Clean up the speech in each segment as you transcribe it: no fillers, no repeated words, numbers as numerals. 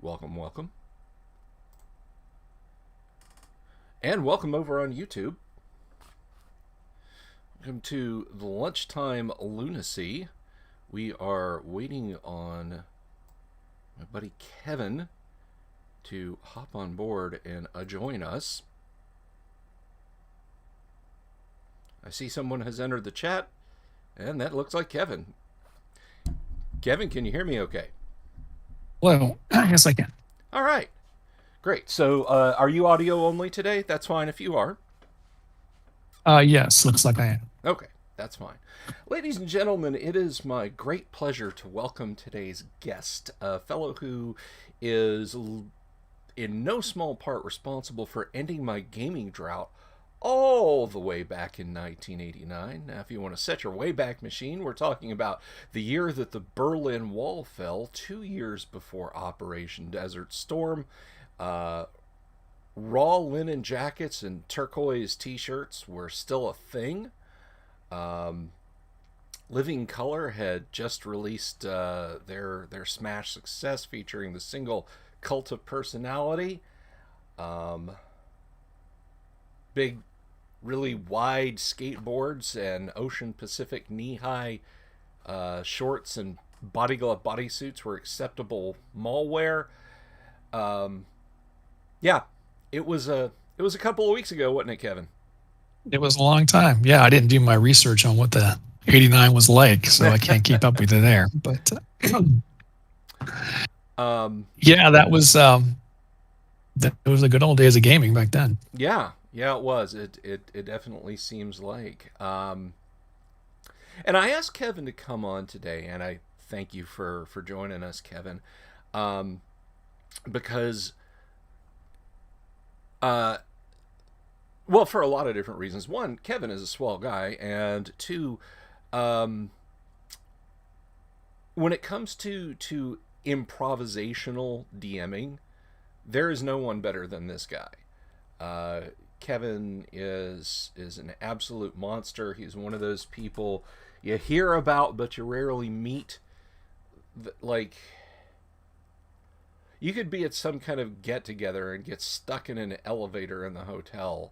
Welcome, welcome. And welcome over on YouTube. Welcome to the Lunchtime Lunacy. We are waiting on my buddy Kevin to hop on board and join us. I see someone has entered the chat, and that looks like Kevin. Kevin, can you hear me okay? Hello. Yes, I can. All right. Great. So, are you audio only today? That's fine if you are. Yes, looks like I am. Okay, that's fine. Ladies and gentlemen, it is my great pleasure to welcome today's guest, a fellow who is in no small part responsible for ending my gaming drought all the way back in 1989. Now, if you want to set your Wayback Machine, we're talking about the year that the Berlin Wall fell, 2 years before Operation Desert Storm. Raw linen jackets and turquoise t-shirts were still a thing. Living Color had just released their smash success featuring the single Cult of Personality. Big, really wide skateboards and Ocean Pacific knee-high shorts and body glove bodysuits were acceptable mall wear. Yeah, it was a couple of weeks ago, wasn't it, Kevin? It was a long time. Yeah, I didn't do my research on what the 89 was like, so I can't keep up with it there. But yeah, that was the good old days of gaming back then. Yeah, it was. It definitely seems like. And I asked Kevin to come on today, and I thank you for joining us, Kevin, um, because uh, well, for a lot of different reasons. One, Kevin is a swell guy, and two, um, when it comes to improvisational DMing, there is no one better than this guy. Uh, Kevin is an absolute monster. He's one of those people you hear about, but you rarely meet. Like, you could be at some kind of get together and get stuck in an elevator in the hotel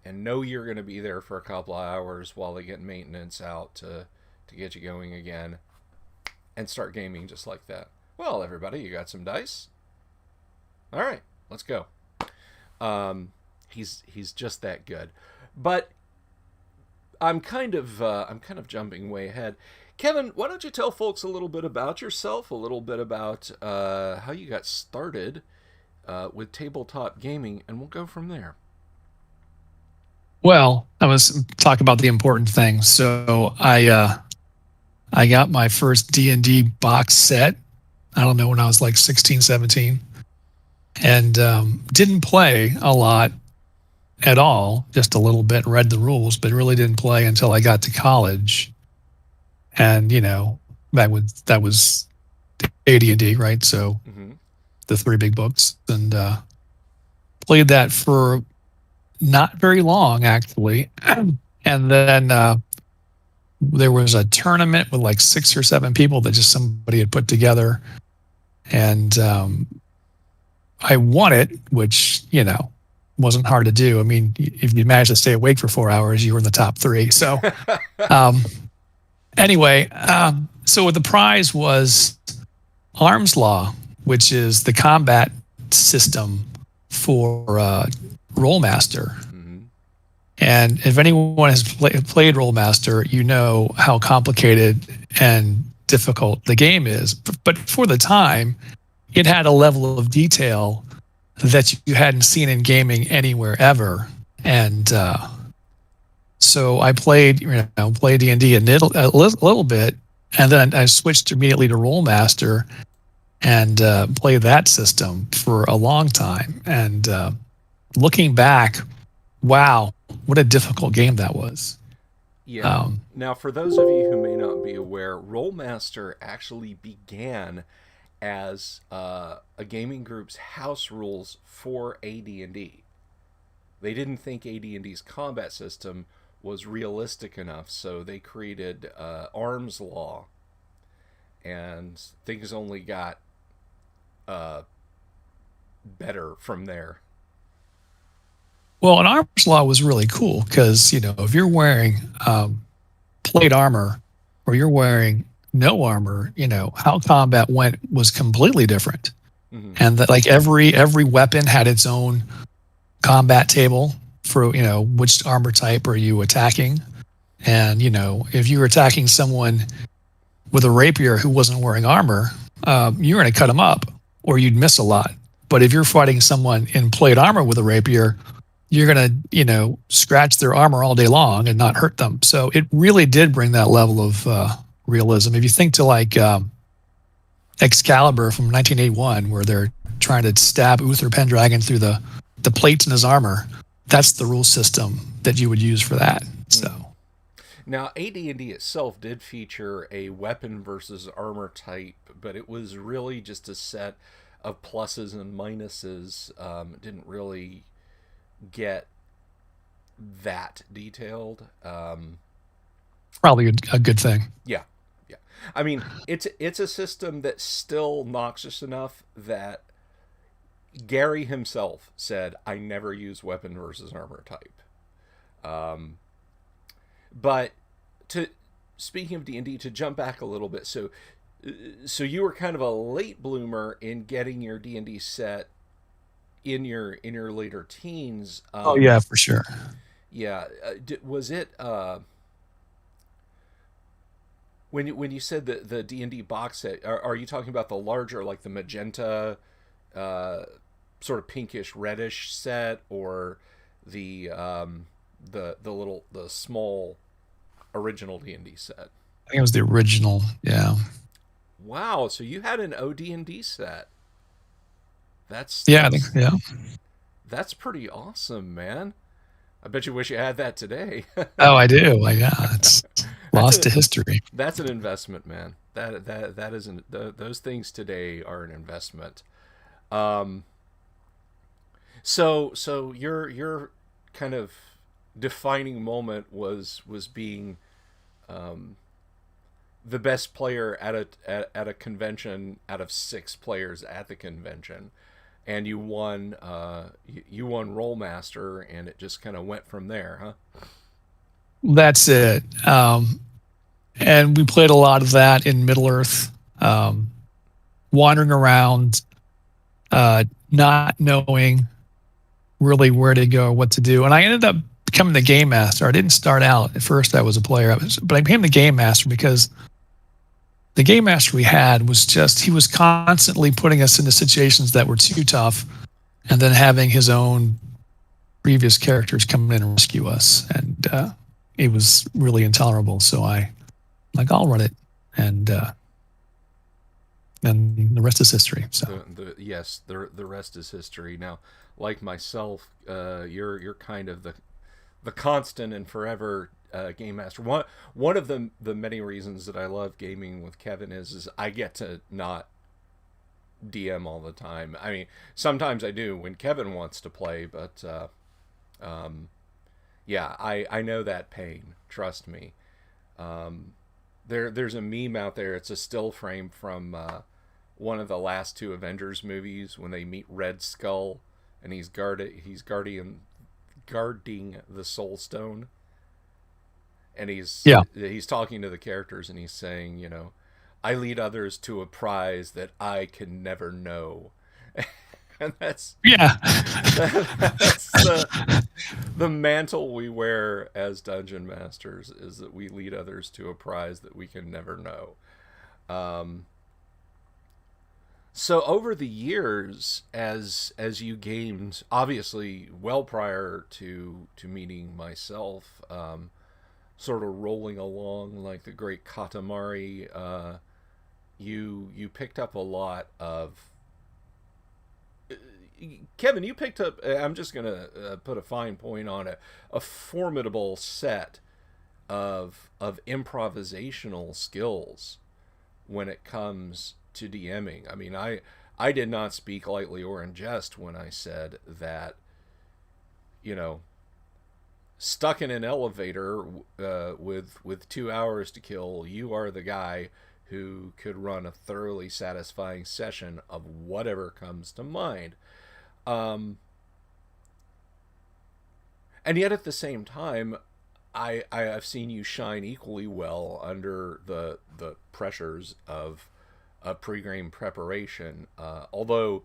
and know you're going to be there for a couple of hours while they get maintenance out to get you going again and start gaming just like that. Well, everybody, you got some dice? All right, let's go. He's just that good. But I'm kind of jumping way ahead. Kevin, why don't you tell folks a little bit about yourself, a little bit about how you got started with tabletop gaming, and we'll go from there. Well, I was talking about the important things. So I got my first D&D box set. I don't know, when I was like 16, 17, and didn't play a lot at all, just a little bit, read the rules, but really didn't play until I got to college. And that was AD&D, right? So Mm-hmm. the three big books, and played that for not very long, actually. And then there was a tournament with like 6 or 7 people that just somebody had put together, and I won it, which wasn't hard to do. I mean, if you managed to stay awake for 4 hours, you were in the top three. So um, anyway, so the prize was Arms Law, which is the combat system for Rollmaster. Mm-hmm. And if anyone has played Rollmaster, you know how complicated and difficult the game is. But for the time, it had a level of detail that you hadn't seen in gaming anywhere ever. And so I played D&D a little bit, and then I switched immediately to Rollmaster and played that system for a long time. And looking back, wow, what a difficult game that was. Yeah. Um, Now, for those of you who may not be aware, Rollmaster actually began as a gaming group's house rules for AD&D. They didn't think AD&D's combat system was realistic enough, so they created Arms Law, and things only got better from there. Well, an armor's law was really cool because, if you're wearing plate armor or you're wearing no armor, how combat went was completely different. Mm-hmm. And that like every weapon had its own combat table for, which armor type are you attacking. And, if you were attacking someone with a rapier who wasn't wearing armor, you're going to cut them up or you'd miss a lot. But if you're fighting someone in plate armor with a rapier, you're going to, scratch their armor all day long and not hurt them. So it really did bring that level of realism. If you think to like Excalibur from 1981, where they're trying to stab Uther Pendragon through the plates in his armor, that's the rule system that you would use for that. So. Now, AD&D itself did feature a weapon versus armor type, but it was really just a set of pluses and minuses. It didn't really get that detailed. Probably a good thing. Yeah, yeah. I mean, it's a system that's still noxious enough that Gary himself said, "I never use weapon versus armor type." But speaking of D&D, to jump back a little bit, so you were kind of a late bloomer in getting your D&D set in your later teens. Oh yeah, for sure. Yeah, was it when you said the D&D box set? Are you talking about the larger, like the magenta, sort of pinkish reddish set, or the small original D&D set? I think it was the original. Yeah. Wow, so you had an OD&D set. I think, yeah. That's pretty awesome, man. I bet you wish you had that today. Oh, I do. It's lost to history. That's an investment, man. That isn't those things today are an investment. So your kind of defining moment was being the best player at a convention out of 6 players at the convention, and you won Rollmaster, and it just kind of went from there, huh? That's it. And we played a lot of that in Middle Earth, wandering around, not knowing really where to go or what to do. And I ended up becoming the game master. I didn't start out at first. I was a player, but I became the game master because the game master we had was he was constantly putting us into situations that were too tough, and then having his own previous characters come in and rescue us. And it was really intolerable. So I'll run it. And the rest is history. So yes, the rest is history. Now, like myself, you're kind of the constant and forever game master. One of the many reasons that I love gaming with Kevin is I get to not DM all the time. I mean, sometimes I do when Kevin wants to play, but yeah, I know that pain. Trust me. There's a meme out there. It's a still frame from one of the last 2 Avengers movies when they meet Red Skull, and he's guarding the Soul Stone, and he's talking to the characters, and he's saying, I lead others to a prize that I can never know. And that's the mantle we wear as dungeon masters, is that we lead others to a prize that we can never know. So over the years, as you gamed, obviously well prior to meeting myself, sort of rolling along like the great Katamari, you picked up a lot of. Kevin, you picked up. I'm just gonna put a fine point on it. A formidable set of improvisational skills when it comes to DMing. I mean, I did not speak lightly or in jest when I said that, stuck in an elevator with 2 hours to kill, you are the guy who could run a thoroughly satisfying session of whatever comes to mind. Um, and yet at the same time, I've seen you shine equally well under the pressures of pre-game preparation. Although,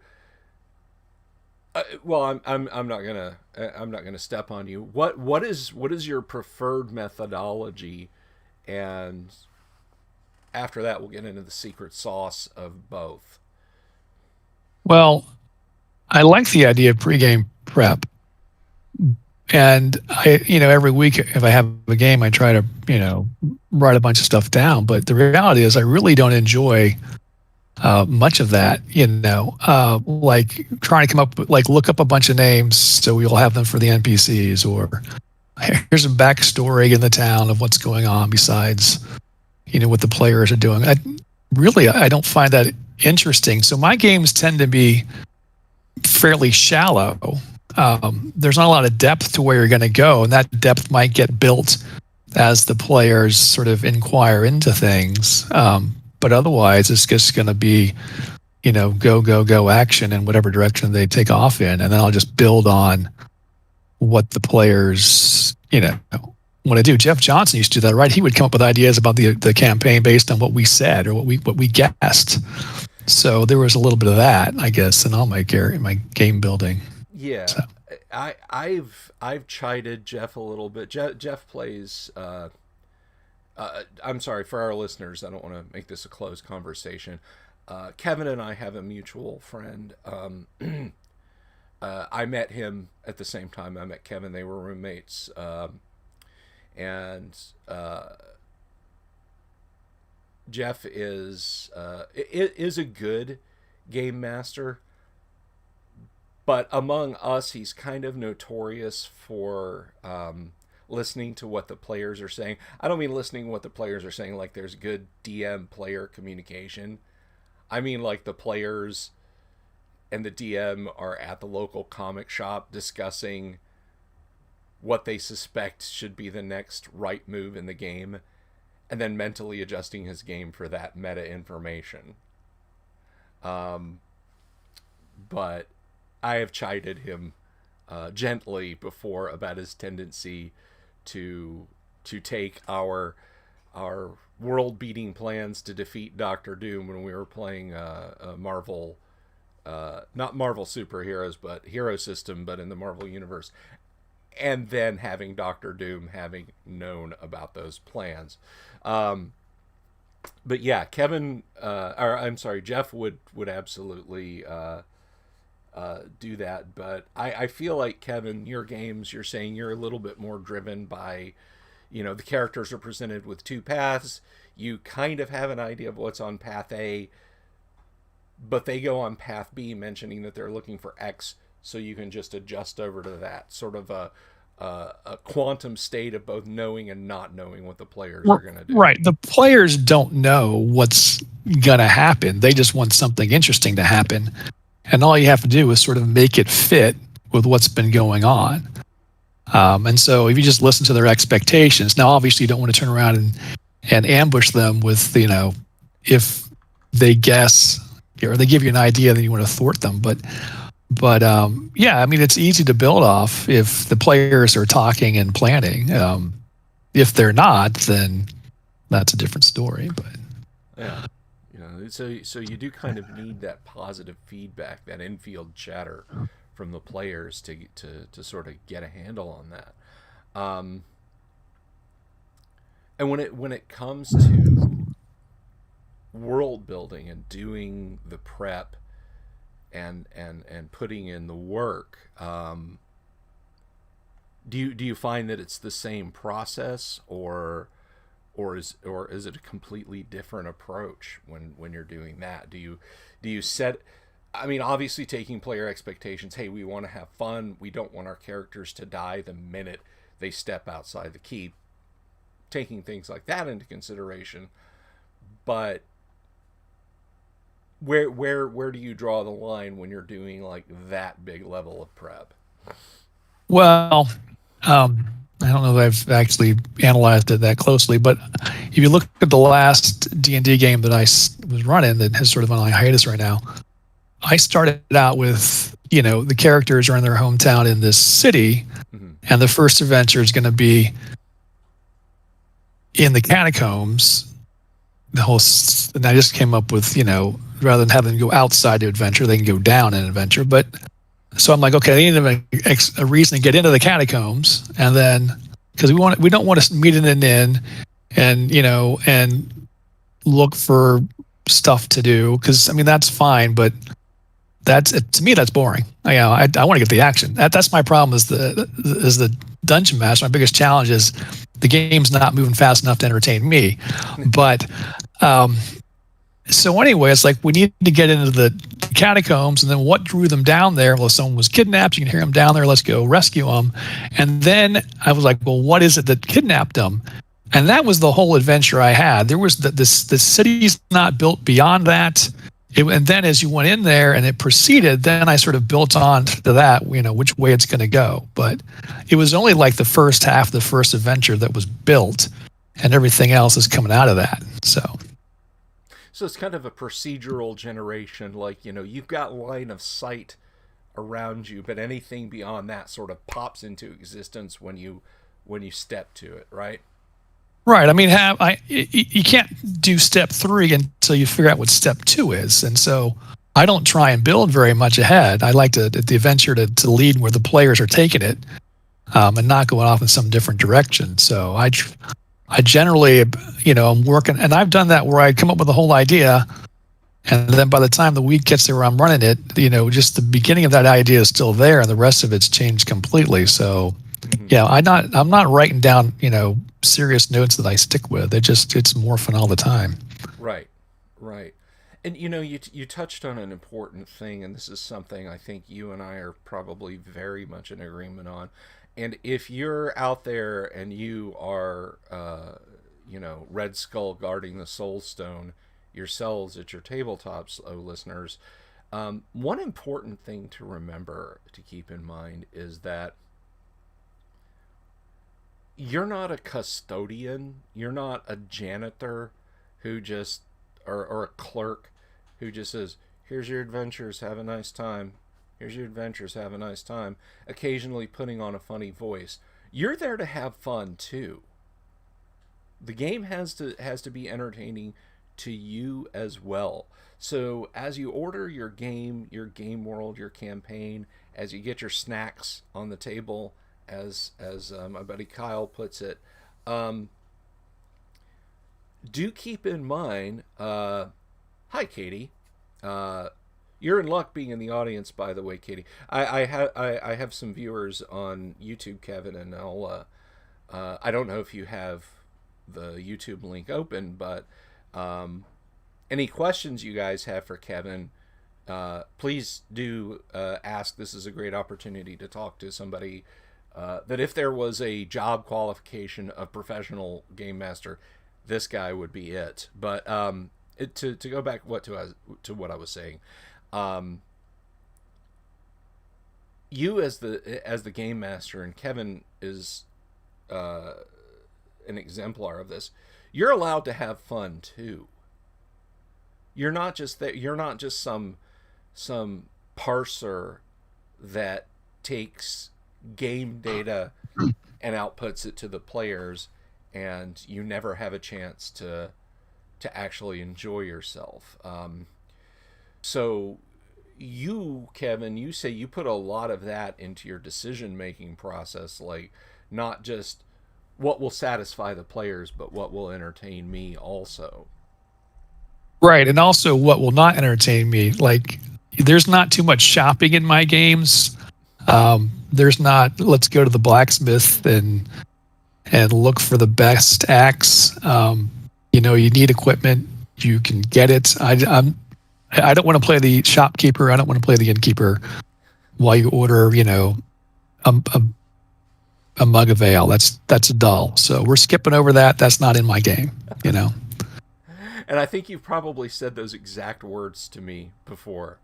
well, I'm not gonna step on you. What is your preferred methodology? And after that, we'll get into the secret sauce of both. Well, I like the idea of pregame prep. And every week if I have a game, I try to, write a bunch of stuff down. But the reality is, I really don't enjoy much of that. Like trying to come up with, like, look up a bunch of names so we'll have them for the NPCs, or here's a backstory in the town of what's going on besides, what the players are doing. I don't find that interesting. So my games tend to be fairly shallow. There's not a lot of depth to where you're going to go, and that depth might get built as the players sort of inquire into things. But otherwise, it's just going to be, go, go, go action in whatever direction they take off in, and then I'll just build on what the players, want to do. Jeff Johnson used to do that, right? He would come up with ideas about the campaign based on what we said or what we guessed. So there was a little bit of that, I guess, in all my game building. Yeah, So. I've chided Jeff a little bit. Jeff plays. I'm sorry for our listeners. I don't want to make this a closed conversation. Kevin and I have a mutual friend. I met him at the same time I met Kevin. They were roommates, and Jeff is a good game master. But among us, he's kind of notorious for listening to what the players are saying. I don't mean listening to what the players are saying like there's good DM player communication. I mean like the players and the DM are at the local comic shop discussing what they suspect should be the next right move in the game, and then mentally adjusting his game for that meta information. But I have chided him gently before about his tendency to take our world-beating plans to defeat Doctor Doom when we were playing Marvel, not Marvel superheroes, but Hero System, but in the Marvel universe, and then having Doctor Doom having known about those plans. But yeah, Jeff would absolutely do that. But I feel like, Kevin, your games, you're saying you're a little bit more driven by, the characters are presented with two paths. You kind of have an idea of what's on path A, but they go on path B, mentioning that they're looking for X, so you can just adjust over to that. Sort of a quantum state of both knowing and not knowing what the players are going to do. Right. The players don't know what's going to happen. They just want something interesting to happen. And all you have to do is sort of make it fit with what's been going on. And so if you just listen to their expectations, now obviously you don't want to turn around and ambush them with, if they guess or they give you an idea, then you want to thwart them. But yeah, I mean, it's easy to build off if the players are talking and planning. If they're not, then that's a different story. But yeah. So you do kind of need that positive feedback, that infield chatter from the players to sort of get a handle on that. And when it comes to world building and doing the prep and putting in the work, do you find that it's the same process, or is it a completely different approach when you're doing that? Do you set, I mean, obviously taking player expectations, hey, we want to have fun, we don't want our characters to die the minute they step outside the keep, taking things like that into consideration. But where do you draw the line when you're doing like that big level of prep? well, I don't know that I've actually analyzed it that closely, but if you look at the last D&D game that I was running that has sort of on hiatus right now, I started out with, the characters are in their hometown in this city, Mm-hmm. and the first adventure is going to be in the catacombs. And I just came up with, rather than having them go outside the adventure, they can go down an adventure. But so I'm like, okay, they need a reason to get into the catacombs, and then because we don't want to meet in an inn, and look for stuff to do, because I mean that's fine, but that's to me that's boring. I want to get the action. That's my problem is the dungeon master. My biggest challenge is the game's not moving fast enough to entertain me. But so anyway, it's like we need to get into the catacombs, and then what drew them down there? Well, someone was kidnapped. You can hear them down there. Let's go rescue them. And then I was like, well, what is it that kidnapped them? And that was the whole adventure I had. There was the city's not built beyond that. And then as you went in there and it proceeded, then I sort of built on to that, which way it's going to go. But it was only like the first half of the first adventure that was built, and everything else is coming out of that. So it's kind of a procedural generation, like, you've got line of sight around you, but anything beyond that sort of pops into existence when you step to it, right? Right. I mean, you can't do step 3 until you figure out what step 2 is. And so I don't try and build very much ahead. I like the adventure to lead where the players are taking it, and not going off in some different direction. So I generally, I'm working, and I've done that where I come up with a whole idea, and then by the time the week gets there where I'm running it, just the beginning of that idea is still there, and the rest of it's changed completely. So, yeah, I'm not writing down, serious notes that I stick with. It's morphing all the time. Right, right. And you touched on an important thing, and this is something I think you and I are probably very much in agreement on. And if you're out there and you are, Red Skull guarding the Soul Stone yourselves at your tabletops, listeners, one important thing to remember, to keep in mind, is that you're not a custodian. You're not a janitor who just, or a clerk who just says, here's your adventures, have a nice time. Here's your adventures, have a nice time. Occasionally putting on a funny voice. You're there to have fun too. The game has to be entertaining to you as well. So as you order your game world, your campaign, as you get your snacks on the table, as my buddy Kyle puts it, do keep in mind. Hi, Katie. You're in luck being in the audience, by the way, Katie. I have some viewers on YouTube, Kevin, and I don't know if you have the YouTube link open, but any questions you guys have for Kevin, please do ask. This is a great opportunity to talk to somebody that if there was a job qualification of professional game master, this guy would be it. But to go back to what I was saying, you as the game master, and Kevin is an exemplar of this. You're allowed to have fun too. You're not just that. You're not just some parser that takes game data and outputs it to the players, and you never have a chance to actually enjoy yourself. So you, Kevin, you say you put a lot of that into your decision-making process, like not just what will satisfy the players, but what will entertain me also. Right. And also what will not entertain me. Like, there's not too much shopping in my games. There's not, let's go to the blacksmith and look for the best axe. You need equipment. You can get it. I don't want to play the shopkeeper. I don't want to play the innkeeper while you order, a mug of ale. That's dull. So we're skipping over that. That's not in my game, And I think you've probably said those exact words to me before.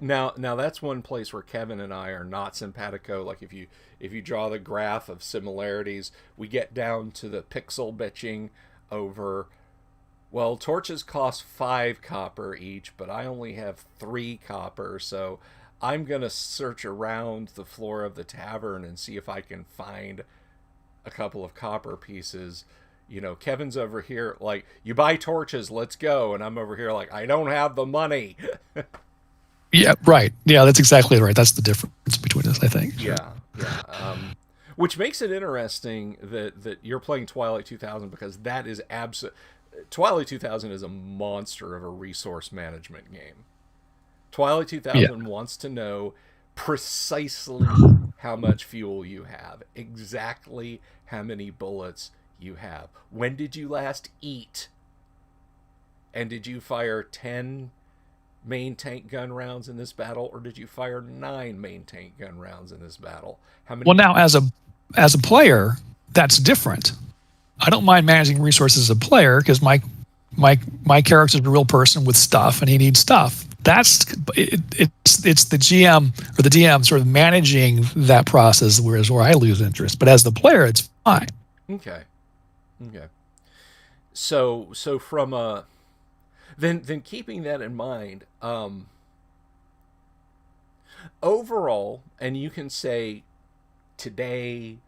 Now that's one place where Kevin and I are not simpatico. Like if you draw the graph of similarities, we get down to the pixel bitching over. Well, torches cost 5 copper each, but I only have 3 copper, so I'm gonna search around the floor of the tavern and see if I can find a couple of copper pieces. Kevin's over here like, you buy torches, let's go, and I'm over here like, I don't have the money. Yeah, right. Yeah, that's exactly right. That's the difference between us, I think. Yeah, yeah. Which makes it interesting that you're playing Twilight 2000, because that is Twilight 2000 is a monster of a resource management game. Twilight Yeah. 2000 wants to know precisely how much fuel you have, exactly how many bullets you have. When did you last eat? And did you fire 10 main tank gun rounds in this battle, or did you fire 9 main tank gun rounds in this battle? How many? Well, now as a player, that's different. I don't mind managing resources as a player because my character's a real person with stuff, and he needs stuff. It's the GM or the DM sort of managing that process, whereas where I lose interest. But as the player, it's fine. Okay. So from a then keeping that in mind, overall, and you can say today,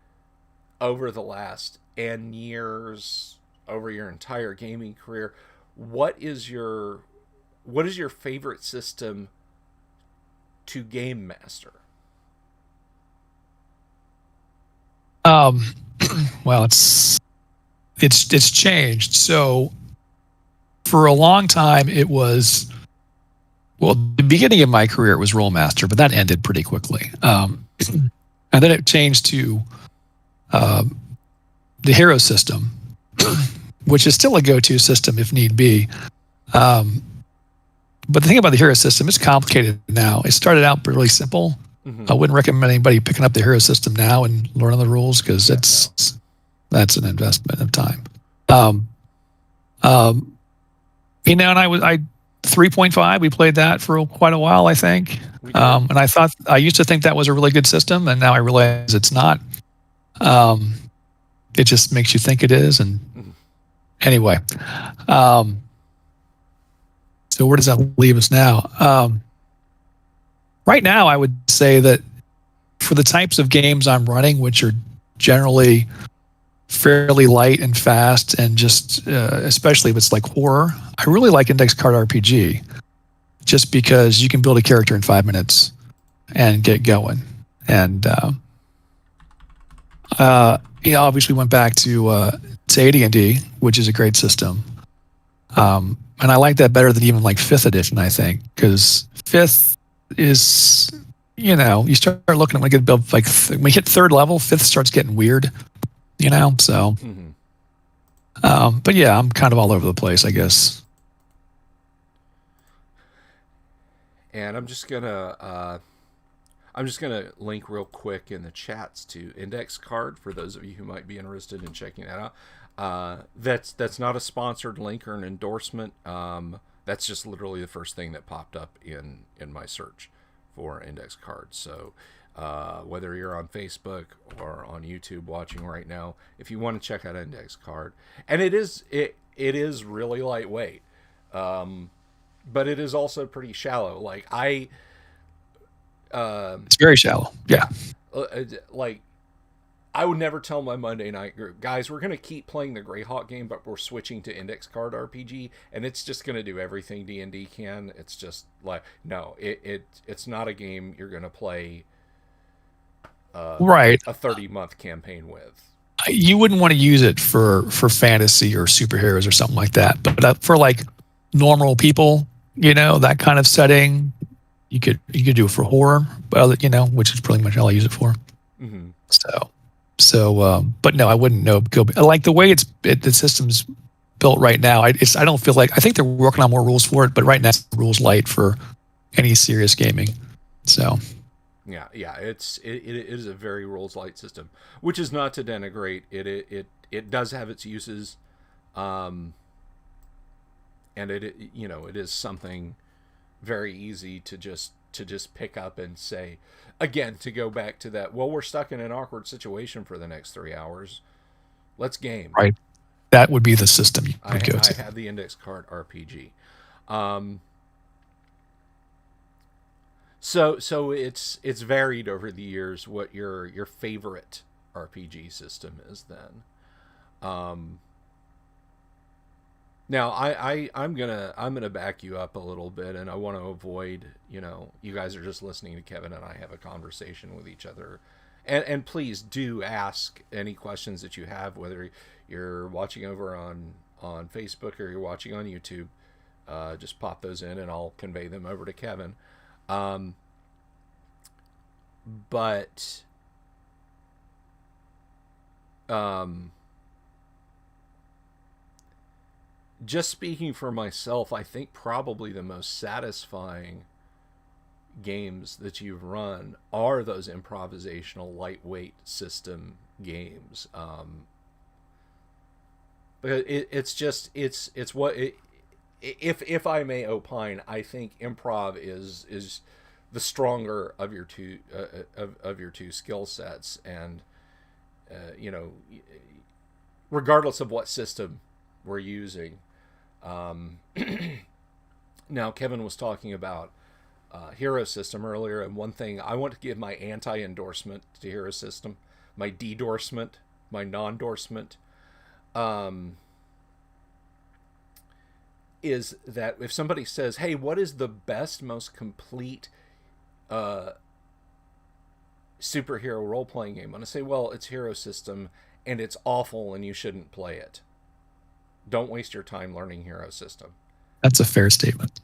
over the last N years, over your entire gaming career, what is your favorite system to game master? Well, it's changed. So for a long time, it was, well, the beginning of my career, it was Rollmaster, but that ended pretty quickly. And then it changed to the hero system, which is still a go-to system if need be. But the thing about the hero system, it's complicated now. It started out really simple. Mm-hmm. I wouldn't recommend anybody picking up the hero system now and learning the rules because that's an investment of time. And I 3.5. We played that for quite a while, I think. And I used to think that was a really good system, and now I realize it's not. It just makes you think it is. And anyway, so where does that leave us now? Right now, I would say that for the types of games I'm running, which are generally fairly light and fast, and just especially if it's like horror, I really like Index Card RPG, just because you can build a character in 5 minutes and get going. And obviously went back to AD&D, which is a great system. And I like that better than even like 5th edition, I think, because 5th is, you start looking at when you get built, like when you hit 3rd level, 5th starts getting weird, so. Mm-hmm. But yeah, I'm kind of all over the place, I guess. And I'm just gonna link real quick in the chats to Index Card for those of you who might be interested in checking that out. That's not a sponsored link or an endorsement. That's just literally the first thing that popped up in my search for Index Card. So whether you're on Facebook or on YouTube watching right now, if you want to check out Index Card, and it is really lightweight, but it is also pretty shallow. Like it's very shallow. Yeah. Like, I would never tell my Monday night group, guys, we're going to keep playing the Greyhawk game, but we're switching to Index Card RPG, and it's just going to do everything D&D can. It's just like, no, it's not a game you're going to play right. a 30-month campaign with. You wouldn't want to use it for fantasy or superheroes or something like that. But for like normal people, that kind of setting, you could do it for horror, which is pretty much all I use it for. Mm-hmm. But no, I wouldn't go like the way the system's built right now. I don't feel like, I think they're working on more rules for it, but right now it's rules light for any serious gaming. So yeah, it is a very rules light system, which is not to denigrate it. It does have its uses, and it is something very easy to just pick up and say, again, to go back to that, well, we're stuck in an awkward situation for the next 3 hours. Let's game. Right. That would be the system you would go I to. have the index card RPG. Um, so it's varied over the years what your favorite RPG system is then. Um, Now I'm gonna back you up a little bit, and I want to avoid, you guys are just listening to Kevin and I have a conversation with each other, and please do ask any questions that you have, whether you're watching over on Facebook or you're watching on YouTube. Just pop those in, and I'll convey them over to Kevin. Um, but um, just speaking for myself, I think probably the most satisfying games that you've run are those improvisational lightweight system games. But it's what it, if I may opine, I think improv is the stronger of your two of your two skill sets, and you know, regardless of what system we're using. Um, Now, Kevin was talking about Hero System earlier, and one thing I want to give my anti-endorsement to Hero System, my de-dorsement, my non-dorsement, um, is that if somebody says, "Hey, what is the best, most complete uh, superhero role-playing game?" I'm gonna say, "Well, it's Hero System, and it's awful, and you shouldn't play it. Don't waste your time learning Hero System." That's a fair statement.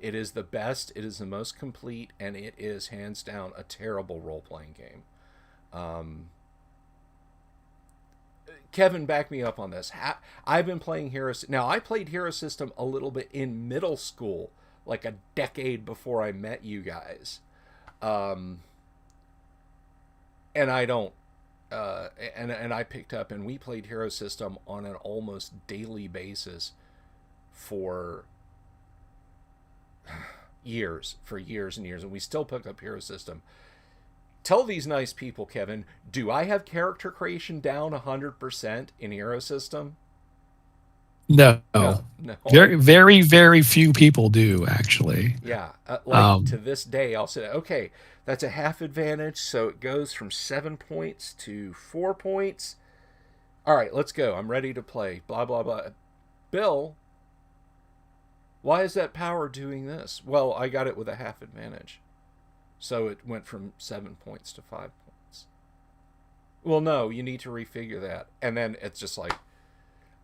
It is the best, it is the most complete, and it is hands down a terrible role playing game. Um, Kevin, back me up on this. I've been playing Hero. Now, I played Hero System a little bit in middle school, like a decade before I met you guys. Um, and I don't. And I picked up and we played Hero System on an almost daily basis for years and years, and we still pick up Hero System. Tell these nice people, Kevin, do I have character creation down 100% in Hero System? No, No, no. very, very, very few people do actually. Yeah, like to Um, this day, I'll say, okay, that's a half advantage, so it goes from 7 points to 4 points. All right, let's go. I'm ready to play. Blah blah blah. Bill, why is that power doing this? Well, I got it with a half advantage. So it went from 7 points to 5 points. Well, no, you need to refigure that. And then it's just like,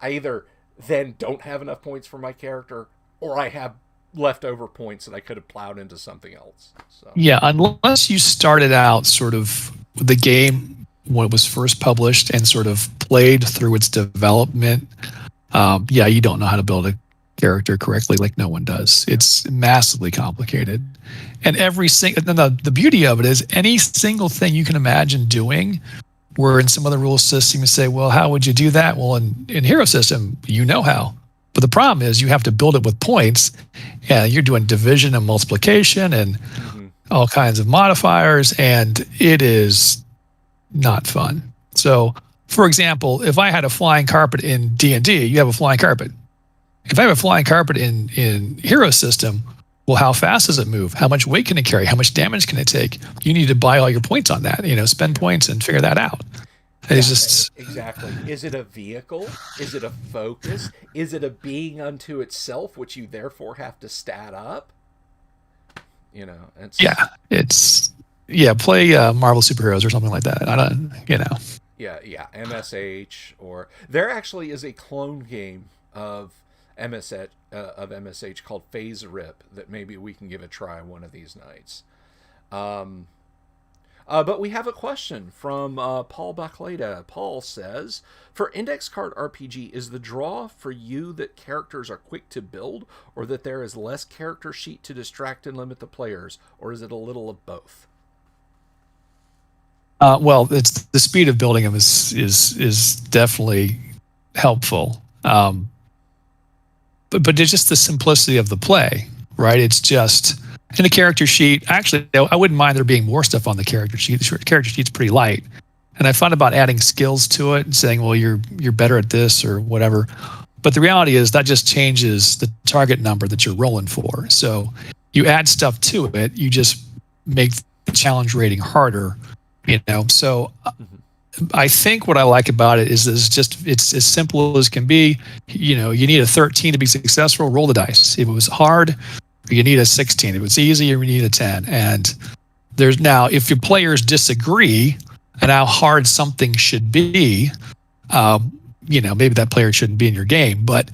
I either then don't have enough points for my character, or I have leftover points that I could have plowed into something else. So, yeah, unless you started out sort of the game when it was first published and sort of played through its development, yeah, you don't know how to build a character correctly, like no one does. It's massively complicated, and every single the beauty of it is any single thing you can imagine doing. Where in some other rule system you say, well, how would you do that? Well, in Hero System, you know how. But the problem is you have to build it with points, and you're doing division and multiplication and mm-hmm. all kinds of modifiers, and it is not fun. So, for example, if I had a flying carpet in D&D, you have a flying carpet. If I have a flying carpet in Hero System, well, how fast does it move? How much weight can it carry? How much damage can it take? You need to buy all your points on that. Spend points and figure that out. It's Yeah, just exactly. Is it a vehicle? Is it a focus? Is it a being unto itself, which you therefore have to stat up? It's play Marvel superheroes or something like that. I don't. yeah. MSH, or there actually is a clone game of MSH called Phase Rip that maybe we can give a try one of these nights. Um, but we have a question from Paul Bacleda. Paul says, for index card RPG, is the draw for you that characters are quick to build, or that there is less character sheet to distract and limit the players, or is it a little of both? Well, it's the speed of building them is definitely helpful. But it's just the simplicity of the play, right? It's just in the character sheet. Actually, I wouldn't mind there being more stuff on the character sheet. The character sheet's pretty light, and I thought about adding skills to it and saying, well, you're better at this or whatever. But the reality is that just changes the target number that you're rolling for. So you add stuff to it, you just make the challenge rating harder, you know. So I think what I like about it is it's as simple as can be. You know, you need a 13 to be successful, roll the dice. If it was hard, you need a 16. If it's easy, you need a 10. And there's now, if your players disagree on how hard something should be, you know, maybe that player shouldn't be in your game. But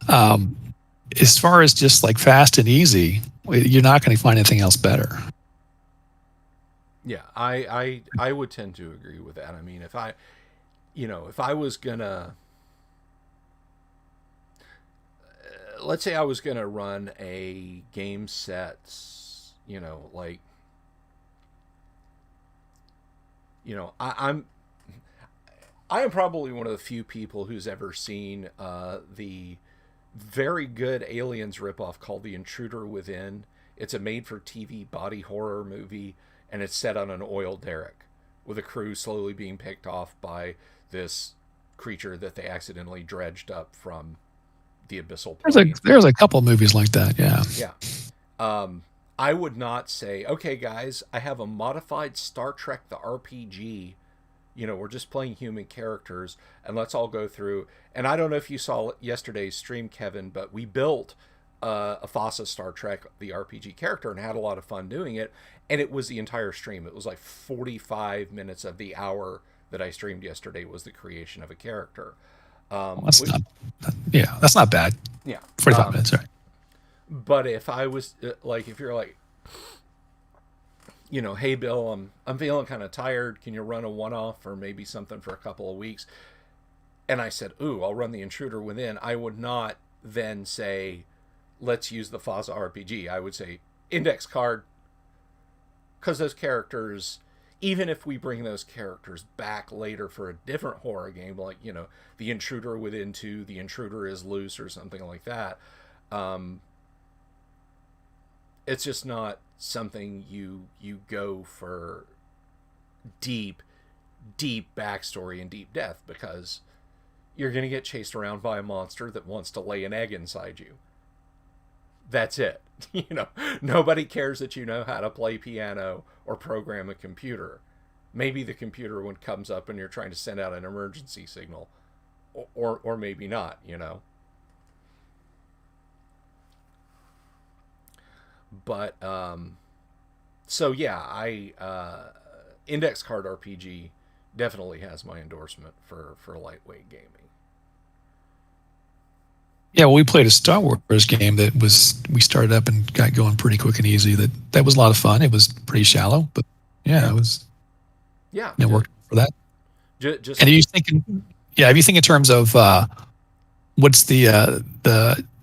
as far as just like fast and easy, you're not going to find anything else better. Yeah, I would tend to agree with that. I mean, if I was gonna, let's say I was gonna run a game set, you know, like, you know, I am probably one of the few people who's ever seen the very good Aliens ripoff called The Intruder Within. It's a made-for-TV body horror movie, and it's set on an oil derrick with a crew slowly being picked off by this creature that they accidentally dredged up from the abyssal plane. There's a couple of movies like that, yeah. Yeah. I would not say, okay, guys, I have a modified Star Trek the RPG. You know, we're just playing human characters, and let's all go through. And I don't know if you saw yesterday's stream, Kevin, but we built a FASA Star Trek, the RPG character, and had a lot of fun doing it. And it was the entire stream. It was like 45 minutes of the hour that I streamed yesterday was the creation of a character. That's not bad. Yeah. 45 minutes, right. But if I was, like, if you're like, you know, hey, Bill, I'm feeling kind of tired. Can you run a one-off or maybe something for a couple of weeks? And I said, ooh, I'll run the Intruder Within. I would not then say, let's use the FASA RPG. I would say, index card. Because those characters, even if we bring those characters back later for a different horror game, like, you know, The Intruder Within 2, The Intruder is Loose or something like that, it's just not something you go for deep backstory and deep depth, because you're going to get chased around by a monster that wants to lay an egg inside you. That's it. You know, nobody cares that you know how to play piano or program a computer. Maybe the computer when it comes up and you're trying to send out an emergency signal, or maybe not, you know. But so yeah, index card RPG definitely has my endorsement for lightweight gaming. Yeah, well, we played a Star Wars game we started up and got going pretty quick and easy. That was a lot of fun. It was pretty shallow, but yeah, it was. Yeah, it worked for that. Just and are you thinking? Yeah, if you think in terms of what's the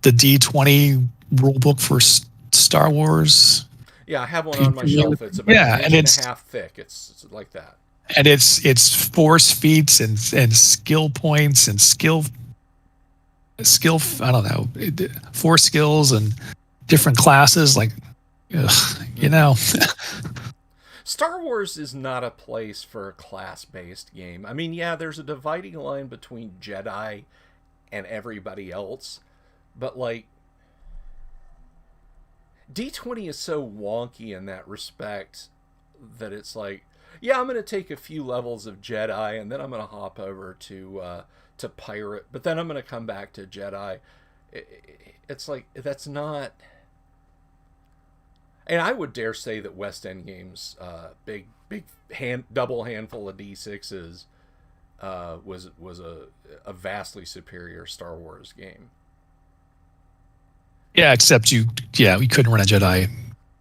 D20 rule book for Star Wars? Yeah, I have one on my shelf. It's about an inch and a half thick. It's like that. And it's force feats and skill points and skill. I don't know, 4 skills and different classes. Like, you know. Star Wars is not a place for a class-based game. I mean, yeah, there's a dividing line between Jedi and everybody else, but like, D20 is so wonky in that respect that it's like, yeah, I'm going to take a few levels of Jedi and then I'm going to hop over to pirate, but then I'm going to come back to Jedi. It's like, that's not. And I would dare say that West End Games, big double handful of D6s, was a vastly superior Star Wars game. Yeah, except we couldn't run a Jedi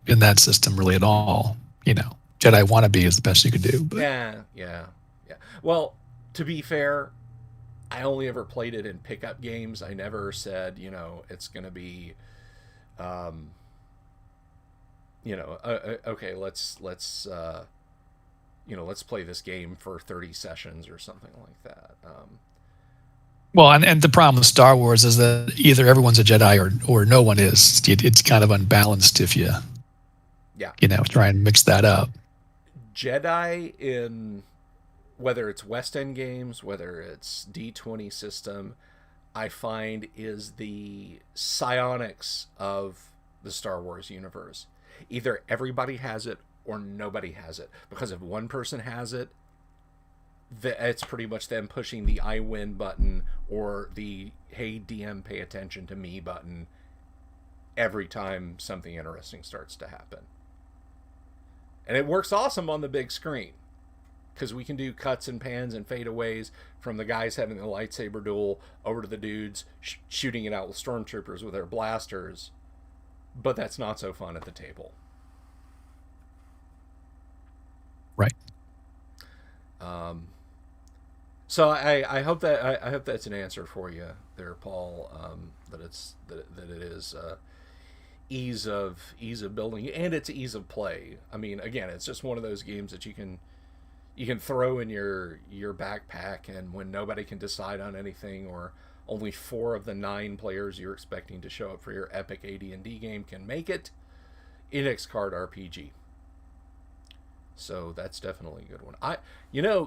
in that system really at all. You know, Jedi wannabe is the best you could do. But. Yeah. Well, to be fair, I only ever played it in pickup games. I never said, you know, it's going to be, you know, okay, let's you know, let's play this game for 30 sessions or something like that. Well, and the problem with Star Wars is that either everyone's a Jedi or no one is. It's kind of unbalanced if you Yeah. try and mix that up. Jedi in whether it's West End games, whether it's D20 system, I find is the psionics of the Star Wars universe. Either everybody has it or nobody has it. Because if one person has it, it's pretty much them pushing the I win button or the hey DM pay attention to me button every time something interesting starts to happen. And it works awesome on the big screen because we can do cuts and pans and fadeaways from the guys having the lightsaber duel over to the dudes shooting it out with stormtroopers with their blasters. But that's not so fun at the table. Right. So I hope that I hope that's an answer for you there, Paul. That it is ease of building and it's ease of play. I mean, again, it's just one of those games that you can throw in your backpack, and when nobody can decide on anything, or only 4 of the 9 players you're expecting to show up for your epic AD&D game can make it, Index Card RPG. So that's definitely a good one.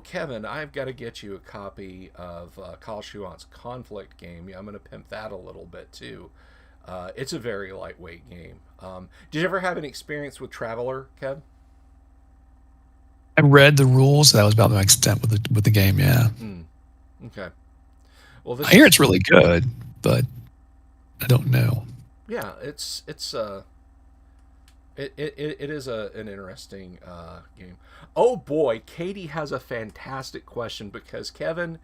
Kevin, I've got to get you a copy of Kyle Schuant's Conflict game. Yeah, I'm going to pimp that a little bit too. It's a very lightweight game. Did you ever have an experience with Traveler, Kev? I read the rules. That was about my extent with the game. Yeah. Okay. Well, I hear it's really good, but I don't know. Yeah, it is an interesting game. Oh boy, Katie has a fantastic question because Kevin,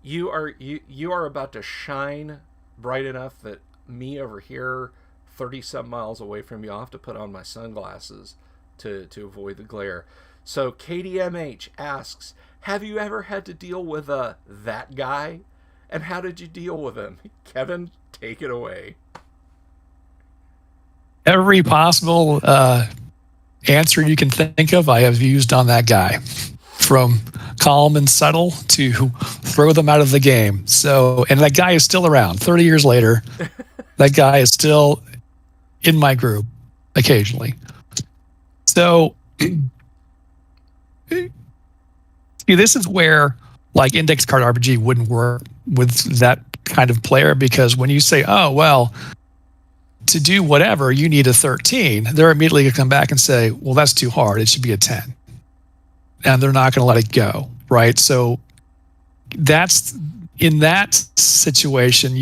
you are about to shine bright enough that me over here, 30 some miles away from you, I'll have to put on my sunglasses to avoid the glare. So Katie MH asks, have you ever had to deal with that guy? And how did you deal with him? Kevin, take it away. Every possible answer you can think of, I have used on that guy, from calm and subtle to throw them out of the game. So, and that guy is still around 30 years later. That guy is still in my group occasionally. So, this is where like Index Card RPG wouldn't work with that kind of player, because when you say, oh, well, to do whatever, you need a 13, they're immediately going to come back and say, well, that's too hard. It should be a 10. And they're not going to let it go, right? So that's, in that situation,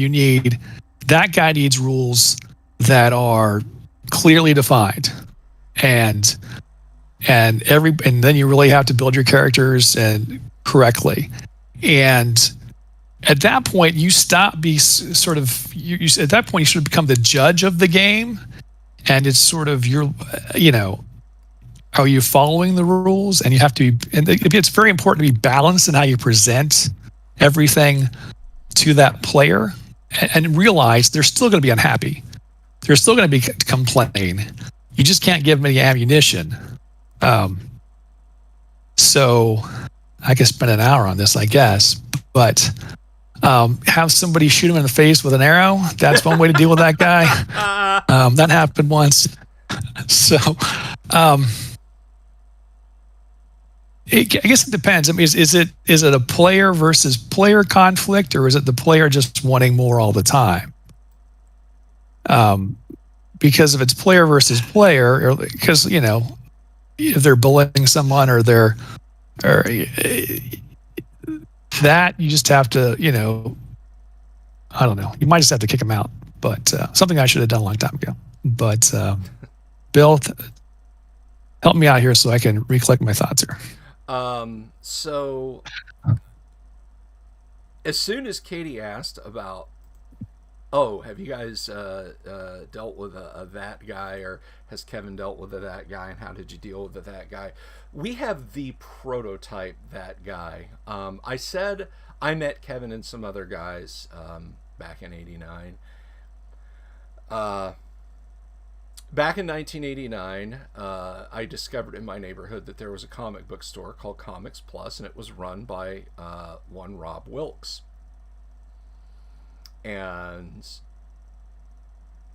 that guy needs rules that are clearly defined. And then you really have to build your characters and correctly. And at that point, you stop be sort of at that point you should become the judge of the game, and it's sort of are you following the rules? And you have to be, and it's very important to be balanced in how you present everything to that player, and realize they're still going to be unhappy. They're still going to be complaining. You just can't give them any ammunition. So I could spend an hour on this, I guess, but have somebody shoot him in the face with an arrow. That's one way to deal with that guy. That happened once. So I guess it depends. I mean, is it a player versus player conflict, or is it the player just wanting more all the time? Because if it's player versus player, or because if they're bullying someone or that, you just have to, I don't know. You might just have to kick them out. But something I should have done a long time ago. But Bill, help me out here so I can recollect my thoughts here. So as soon as Katie asked about, have you guys dealt with that guy, or has Kevin dealt with that guy, and how did you deal with that guy? We have the prototype that guy. I said I met Kevin and some other guys back in '89. Back in 1989, I discovered in my neighborhood that there was a comic book store called Comics Plus, and it was run by one Rob Wilkes. And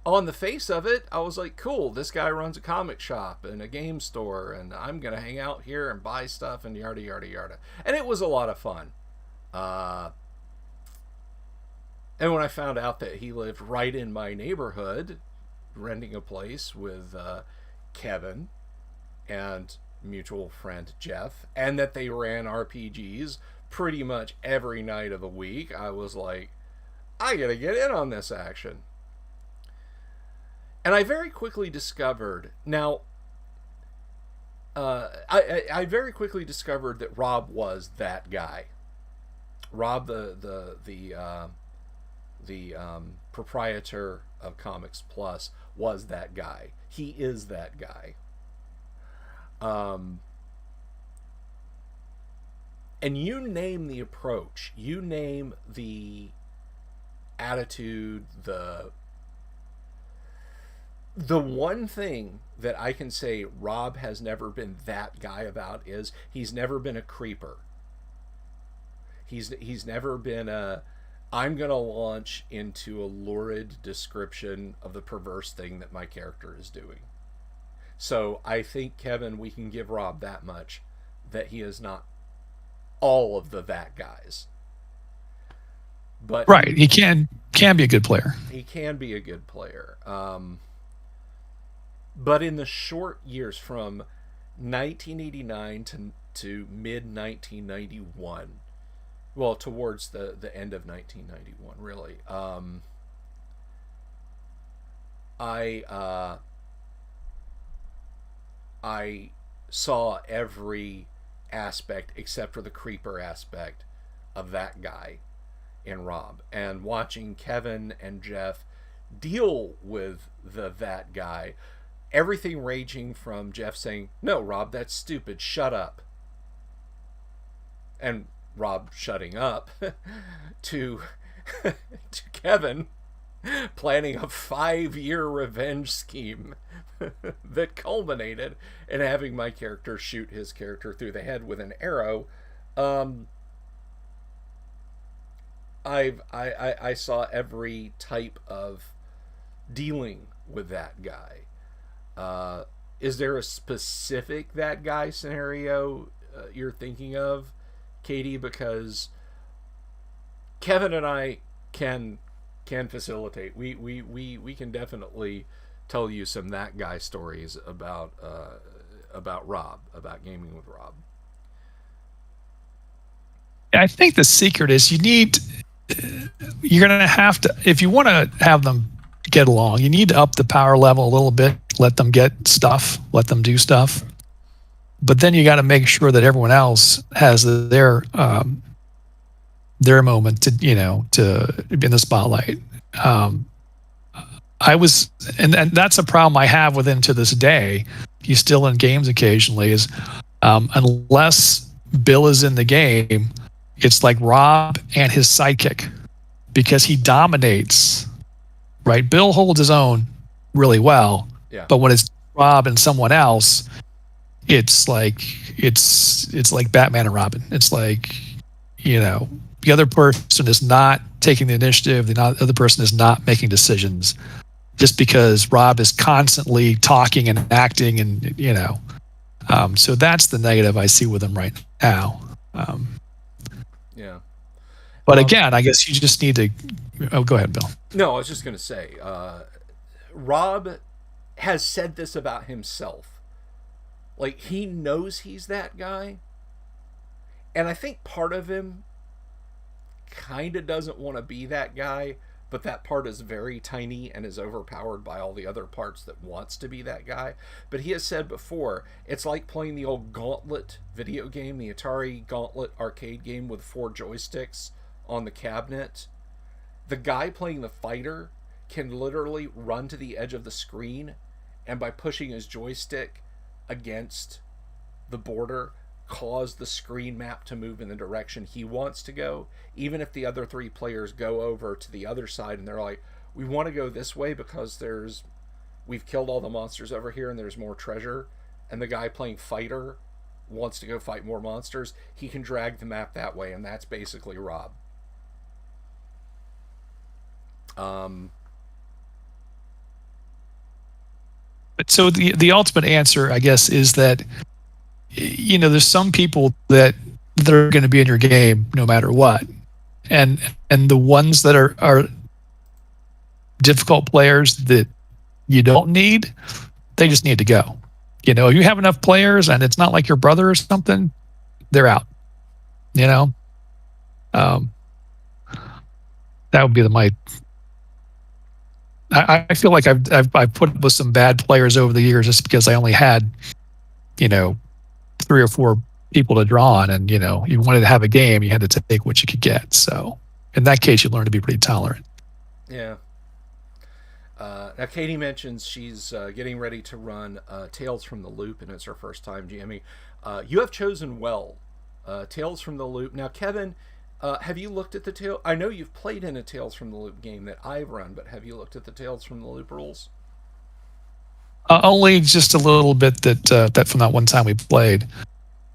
on the face of it, I was like, cool, this guy runs a comic shop and a game store, and I'm going to hang out here and buy stuff and yada, yada, yada. And it was a lot of fun. And when I found out that he lived right in my neighborhood, renting a place with Kevin and mutual friend Jeff, and that they ran RPGs pretty much every night of the week, I was like, I gotta get in on this action. And I very quickly discovered, now, I very quickly discovered that Rob was that guy. Rob, the proprietor of Comics Plus, was that guy. He is that guy. And you name the approach, you name the attitude, the one thing that I can say Rob has never been that guy about is he's never been a creeper. He's never been a, I'm going to launch into a lurid description of the perverse thing that my character is doing. So I think, Kevin, we can give Rob that much, that he is not all of the that guys. But right, he can be a good player. He can be a good player. But in the short years from 1989 to mid 1991, well, towards the end of 1991, really, I saw every aspect except for the creeper aspect of that guy in Rob, and watching Kevin and Jeff deal with that guy, everything ranging from Jeff saying, "No, Rob, that's stupid, shut up," and Rob shutting up, to Kevin planning a 5-year revenge scheme that culminated in having my character shoot his character through the head with an arrow. I saw every type of dealing with that guy. Is there a specific that guy scenario you're thinking of, Katie? Because Kevin and I can facilitate. We can definitely tell you some that guy stories about Rob, about gaming with Rob. I think the secret is you're going to have to, if you want to have them get along, you need to up the power level a little bit, let them get stuff, let them do stuff. But then you got to make sure that everyone else has their moment to be in the spotlight. And that's a problem I have with him to this day. He's still in games occasionally. Is unless Bill is in the game, it's like Rob and his sidekick, because he dominates. Right, Bill holds his own really well, yeah. But when it's Rob and someone else, it's like Batman and Robin. It's like, the other person is not taking the initiative. The other person is not making decisions, just because Rob is constantly talking and acting, and so that's the negative I see with him right now. Yeah. But again, I guess you just need to. Oh, go ahead, Bill. No, I was just going to say, Rob has said this about himself. Like, he knows he's that guy. And I think part of him kind of doesn't want to be that guy, but that part is very tiny and is overpowered by all the other parts that wants to be that guy. But he has said before, it's like playing the old Gauntlet video game, the Atari Gauntlet arcade game with 4 joysticks on the cabinet. The guy playing the fighter can literally run to the edge of the screen, and by pushing his joystick against the border, cause the screen map to move in the direction he wants to go, even if the other 3 players go over to the other side and they're like, we want to go this way because we've killed all the monsters over here and there's more treasure, and the guy playing fighter wants to go fight more monsters, he can drag the map that way, and that's basically Rob. Um, But so the ultimate answer, I guess, is that there's some people that are going to be in your game no matter what, and and the ones that are difficult players that you don't need, they just need to go. You have enough players, and it's not like your brother or something. They're out. You know, um, that would be my. I feel like I've put up with some bad players over the years just because I only had, you know, 3 or 4 people to draw on, and you wanted to have a game, you had to take what you could get. So in that case, you learn to be pretty tolerant. yeah. Now, Katie mentions she's getting ready to run Tales from the Loop, and it's her first time GMing. You have chosen well. Tales from the Loop. Now, Kevin, have you looked at the Tale? I know you've played in a Tales from the Loop game that I've run, but have you looked at the Tales from the Loop rules? Only just a little bit that from that one time we played.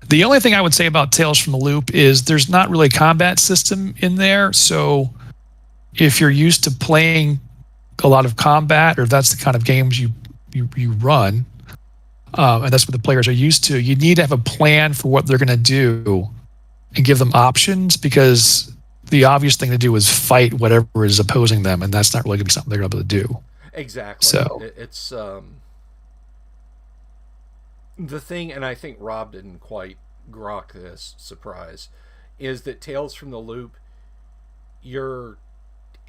The only thing I would say about Tales from the Loop is there's not really a combat system in there. So if you're used to playing a lot of combat, or if that's the kind of games you run, and that's what the players are used to, you need to have a plan for what they're going to do and give them options, because the obvious thing to do is fight whatever is opposing them, and that's not really going to be something they're going to be able to do. Exactly. So It's the thing, and I think Rob didn't quite grok this surprise, is that Tales from the Loop, you're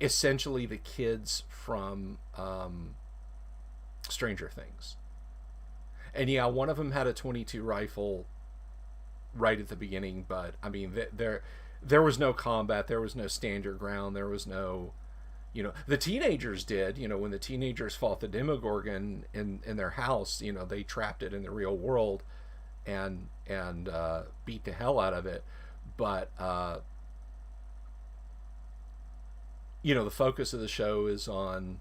essentially the kids from Stranger Things. And yeah, one of them had a 22 rifle right at the beginning, but I mean, there was no combat, there was no stand your ground, there was no, the teenagers did. When the teenagers fought the Demogorgon in their house, they trapped it in the real world and beat the hell out of it. But the focus of the show is on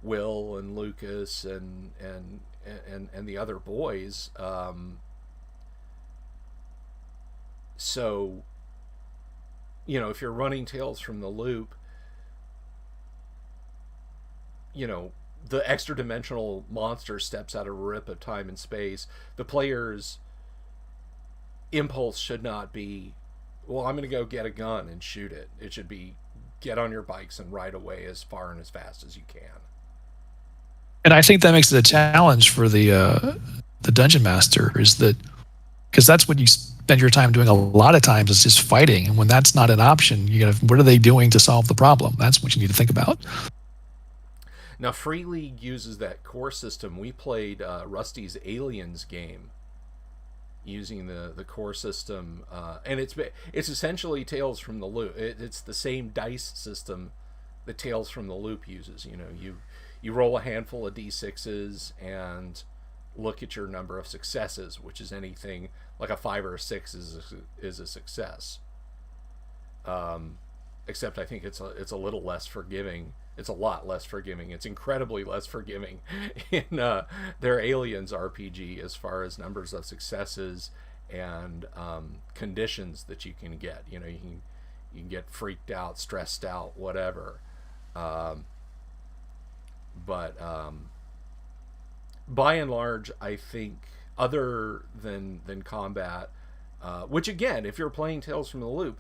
Will and Lucas and the other boys. So if you're running Tales from the Loop, the extra dimensional monster steps out of a rip of time and space. The player's impulse should not be, well, I'm going to go get a gun and shoot it. It should be, get on your bikes and ride away as far and as fast as you can. And I think that makes it a challenge for the dungeon master, is that because that's what you spend your time doing a lot of times, is just fighting. And when that's not an option, what are they doing to solve the problem? That's what you need to think about. Now, Free League uses that core system. We played Rusty's Aliens game using the core system, and it's essentially Tales from the Loop. It's the same dice system that Tales from the Loop uses. You roll a handful of d6s and look at your number of successes, which is anything like a 5 or a 6 is a success. Except I think it's a little less forgiving. It's a lot less forgiving. It's incredibly less forgiving in their Aliens RPG as far as numbers of successes and conditions that you can get. You can get freaked out, stressed out, whatever. But by and large, I think other than combat, which again, if you're playing Tales from the Loop,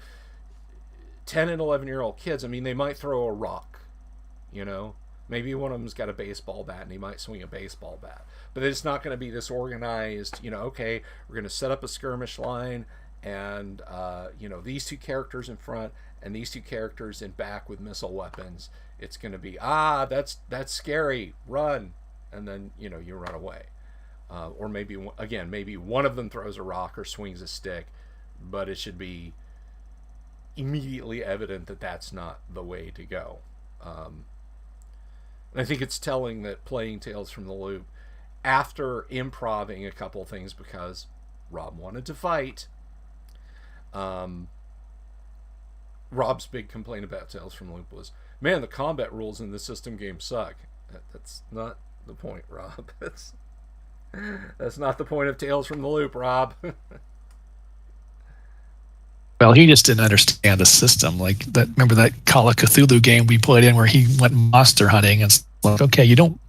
10 and 11-year-old kids, I mean, they might throw a rock. Maybe one of them's got a baseball bat and he might swing a baseball bat, but it's not going to be this organized, okay, we're going to set up a skirmish line and these 2 characters in front and these 2 characters in back with missile weapons. It's going to be, that's scary, run, and then you run away. Or maybe one of them throws a rock or swings a stick, but it should be immediately evident that that's not the way to go. And I think it's telling that playing Tales from the Loop, after improving a couple things because Rob wanted to fight, Rob's big complaint about Tales from the Loop was, man, the combat rules in this system game suck. That's not the point, Rob. That's not the point of Tales from the Loop, Rob. Well, he just didn't understand the system. Like that. Remember that Call of Cthulhu game we played in where he went monster hunting? And it's like, okay, you don't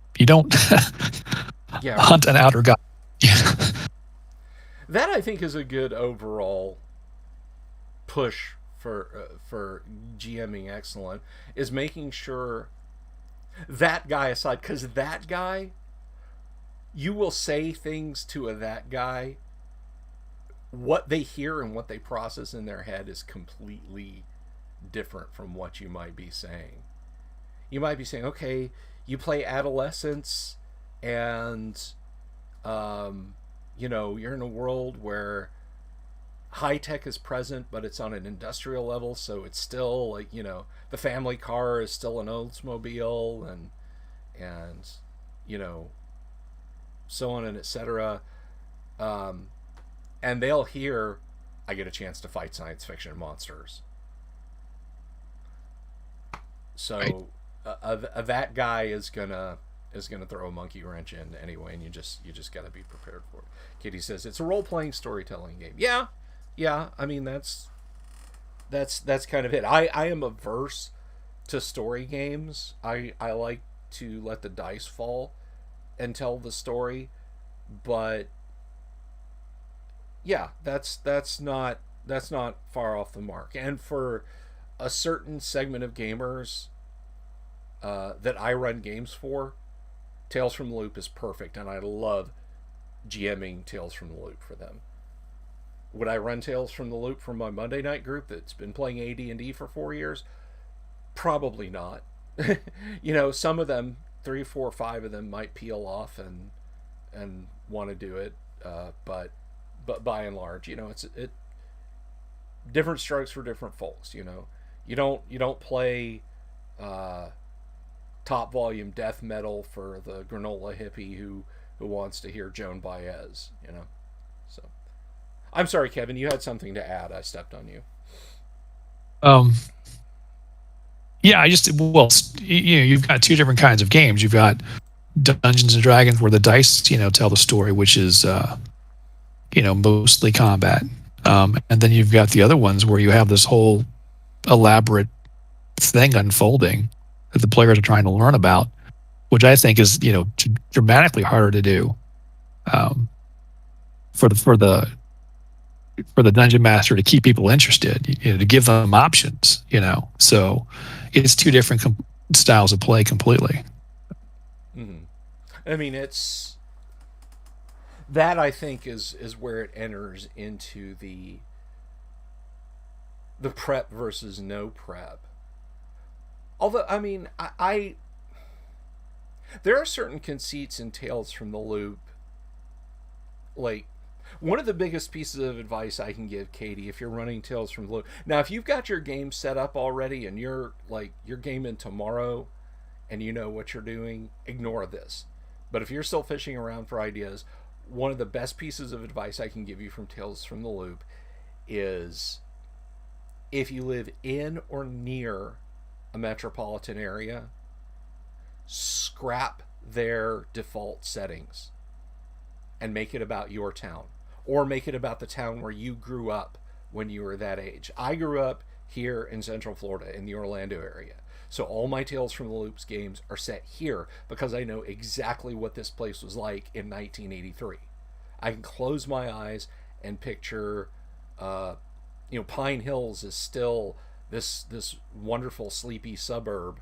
Yeah, hunt an outer god. that I think is a good overall push for GMing excellent, is making sure that guy aside, because that guy, you will say things to that guy, what they hear and what they process in their head is completely different from what you might be saying. You might be saying, okay, you play adolescence, and you're in a world where high tech is present, but it's on an industrial level, so it's still like, the family car is still an Oldsmobile, and you know so on and etc. Um, and they'll hear, I get a chance to fight science fiction monsters. Right. So that guy is gonna throw a monkey wrench in anyway, and you just got to be prepared for it. Kitty says it's a role playing storytelling game. Yeah, yeah. I mean that's kind of it. I am averse to story games. I like to let the dice fall and tell the story, but yeah, that's not far off the mark. And for a certain segment of gamers that I run games for, Tales from the Loop is perfect, and I love GMing Tales from the Loop for them. Would I run Tales from the Loop for my Monday night group that's been playing AD&D for 4 years? Probably not. Some of them, three, four, five of them, might peel off and want to do it, but by and large, it's different strokes for different folks. You don't play uh, top volume death metal for the granola hippie who wants to hear Joan Baez. So I'm sorry, Kevin. You had something to add. I stepped on you. Um, yeah, you've got two different kinds of games. You've got Dungeons and Dragons where the dice, tell the story, which is mostly combat. And then you've got the other ones where you have this whole elaborate thing unfolding that the players are trying to learn about, which I think is, dramatically harder to do um, for the dungeon master to keep people interested, to give them options. So it's two different styles of play completely. Mm-hmm. I mean, it's that I think is where it enters into the prep versus no prep. Although, I mean, I there are certain conceits in Tales from the Loop, like one of the biggest pieces of advice I can give Katie, if you're running Tales from the Loop. Now, if you've got your game set up already and you're gaming tomorrow and you know what you're doing, ignore this. But if you're still fishing around for ideas, one of the best pieces of advice I can give you from Tales from the Loop is, if you live in or near a metropolitan area, scrap their default settings and make it about your town, or make it about the town where you grew up when you were that age. I grew up here in Central Florida in the Orlando area. So all my Tales from the Loops games are set here because I know exactly what this place was like in 1983. I can close my eyes and picture, Pine Hills is still this wonderful sleepy suburb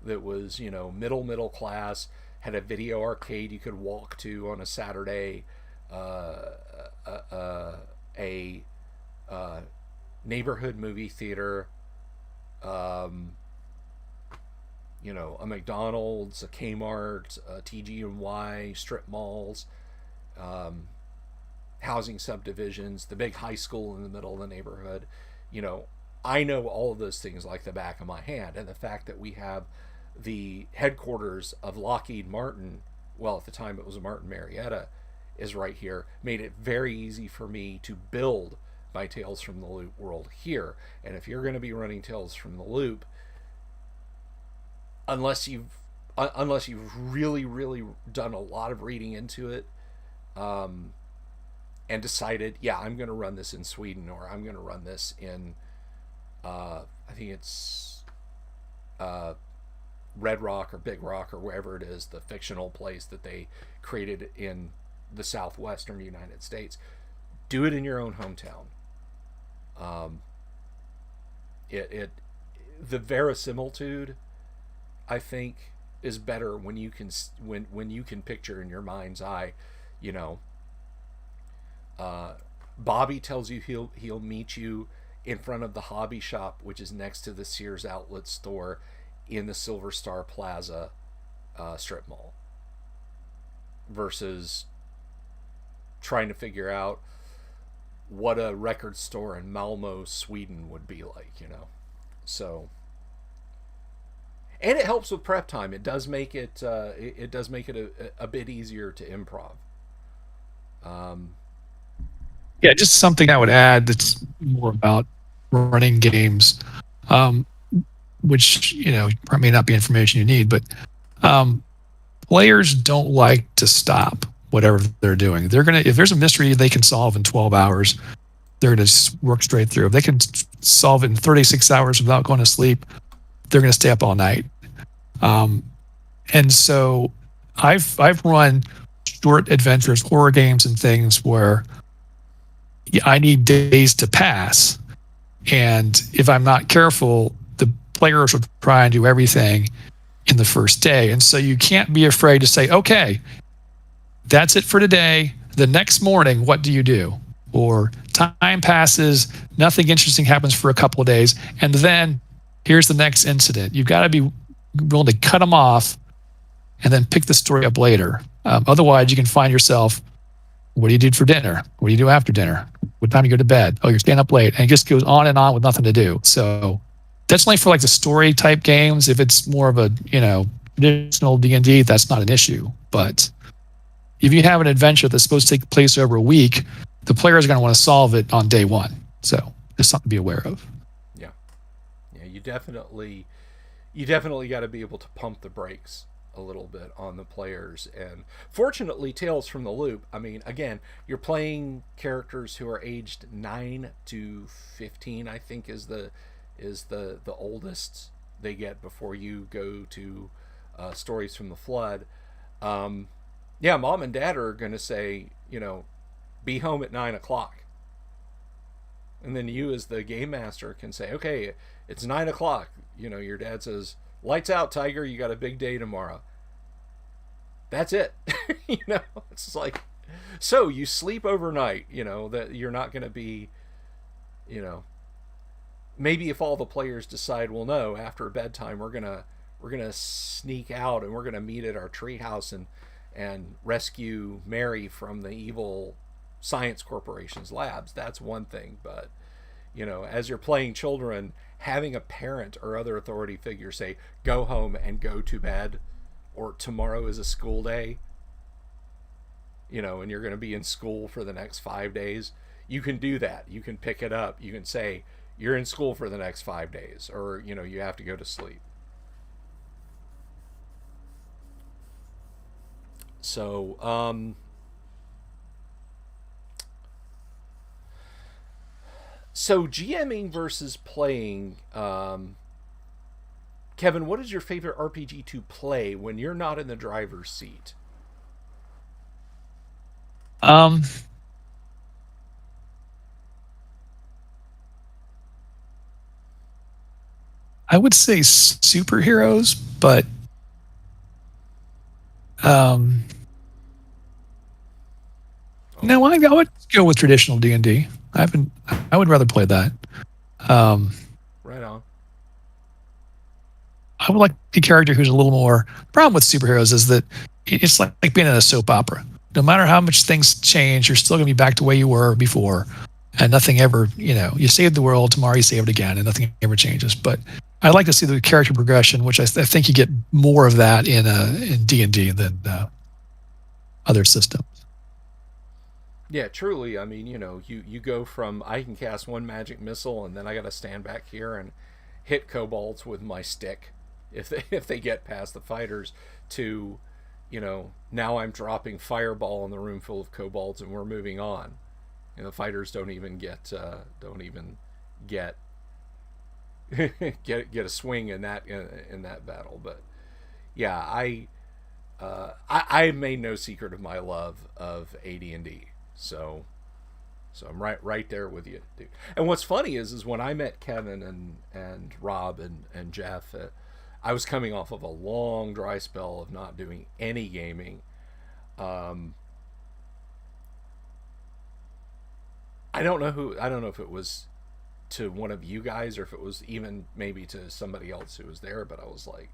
that was, middle class, had a video arcade you could walk to on a Saturday, a neighborhood movie theater, um, a McDonald's, a Kmart, a TG&Y, strip malls, um, housing subdivisions, the big high school in the middle of the neighborhood. You know, I know all of those things like the back of my hand. And the fact that we have the headquarters of Lockheed Martin, well, at the time it was Martin Marietta, is right here, made it very easy for me to build my Tales from the Loop world here. And if you're going to be running Tales from the Loop, unless you've really done a lot of reading into it, um, and decided, yeah, I'm going to run this in Sweden, or I'm going to run this in, I think it's Red Rock or Big Rock or wherever it is, the fictional place that they created in the southwestern United States. Do it in your own hometown. Um, it the verisimilitude, I think, is better when you can when you can picture in your mind's eye, you know, uh, Bobby tells you he'll meet you in front of the hobby shop, which is next to the Sears outlet store in the Silver Star Plaza strip mall, versus trying to figure out what a record store in Malmo, Sweden would be like, you know. So, and it helps with prep time. It does make it it does make it a bit easier to improv. Um, Yeah, just something I would add that's more about running games, um, which may not be information you need, but um, players don't like to stop whatever they're doing. They're gonna if there's a mystery they can solve in 12 hours, they're gonna work straight through. If they can solve it in 36 hours without going to sleep, they're gonna stay up all night. Um, and so I've run short adventures, horror games, and things where I need days to pass, and if I'm not careful, the players will try and do everything in the first day. And so you can't be afraid to say, okay, that's it for today. The next morning, what do you do? Or time passes, nothing interesting happens for a couple of days, and then here's the next incident. You've got to be willing to cut them off and then pick the story up later. Otherwise, you can find yourself, what do you do for dinner? What do you do after dinner? What time do you go to bed? Oh, you're staying up late. And it just goes on and on with nothing to do. So that's only for like the story type games. If it's more of a, traditional D&D, that's not an issue. But if you have an adventure that's supposed to take place over a week, the player is going to want to solve it on day one. So there's something to be aware of. yeah, yeah, you definitely got to be able to pump the brakes a little bit on the players. And fortunately, Tales from the Loop, I mean, again, you're playing characters who are aged 9 to 15, I think is the oldest they get before you go to Stories from the Flood. Yeah, mom and dad are going to say, be home at 9 o'clock. And then you, as the game master, can say, okay, it's 9 o'clock. Your dad says, lights out, Tiger. You got a big day tomorrow. That's it. It's like, so you sleep overnight, that you're not going to be, maybe if all the players decide, well, no, after bedtime, we're going to sneak out and we're going to meet at our treehouse and rescue Mary from the evil Science Corporation's labs. That's one thing. But, as you're playing children, having a parent or other authority figure say, go home and go to bed, or tomorrow is a school day, and you're going to be in school for the next 5 days, you can do that. You can pick it up. You can say, you're in school for the next 5 days, or, you have to go to sleep. So, GMing versus playing, Kevin, what is your favorite RPG to play when you're not in the driver's seat? Um, I would say superheroes, but um, no, I would go with traditional D&D. I would rather play that. Um, Right on. I would like a character who's a little more. The problem with superheroes is that it's like being in a soap opera. No matter how much things change, you're still going to be back to where you were before, and nothing ever. You saved the world. Tomorrow you save it again, and nothing ever changes. But I like to see the character progression, which I think you get more of that in D&D than other systems. Yeah, truly. I mean, you go from, I can cast one magic missile and then I got to stand back here and hit kobolds with my stick if they get past the fighters, to, now I'm dropping fireball in the room full of kobolds and we're moving on. The fighters don't even get get a swing in that battle. But yeah, I made no secret of my love of AD&D. So I'm right there with you, dude. And what's funny is when I met Kevin and Rob and Jeff, I was coming off of a long dry spell of not doing any gaming. Um, I don't know if it was to one of you guys or if it was even maybe to somebody else who was there, but I was like,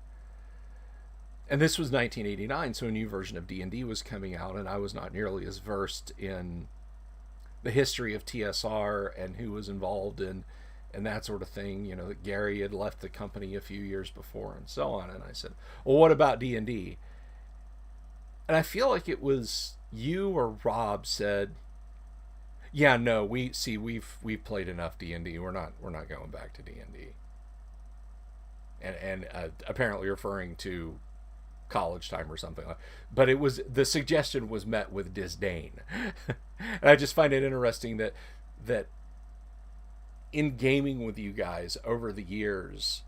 and this was 1989, so a new version of D&D was coming out, and I was not nearly as versed in the history of TSR and who was involved in and that sort of thing. Gary had left the company a few years before and so on. And I said, well, what about D&D? And I feel like it was you or Rob said, yeah, no, we've played enough D&D. We're not going back to D&D. And apparently referring to college time or something like. But the suggestion was met with disdain. And I just find it interesting that in gaming with you guys over the years,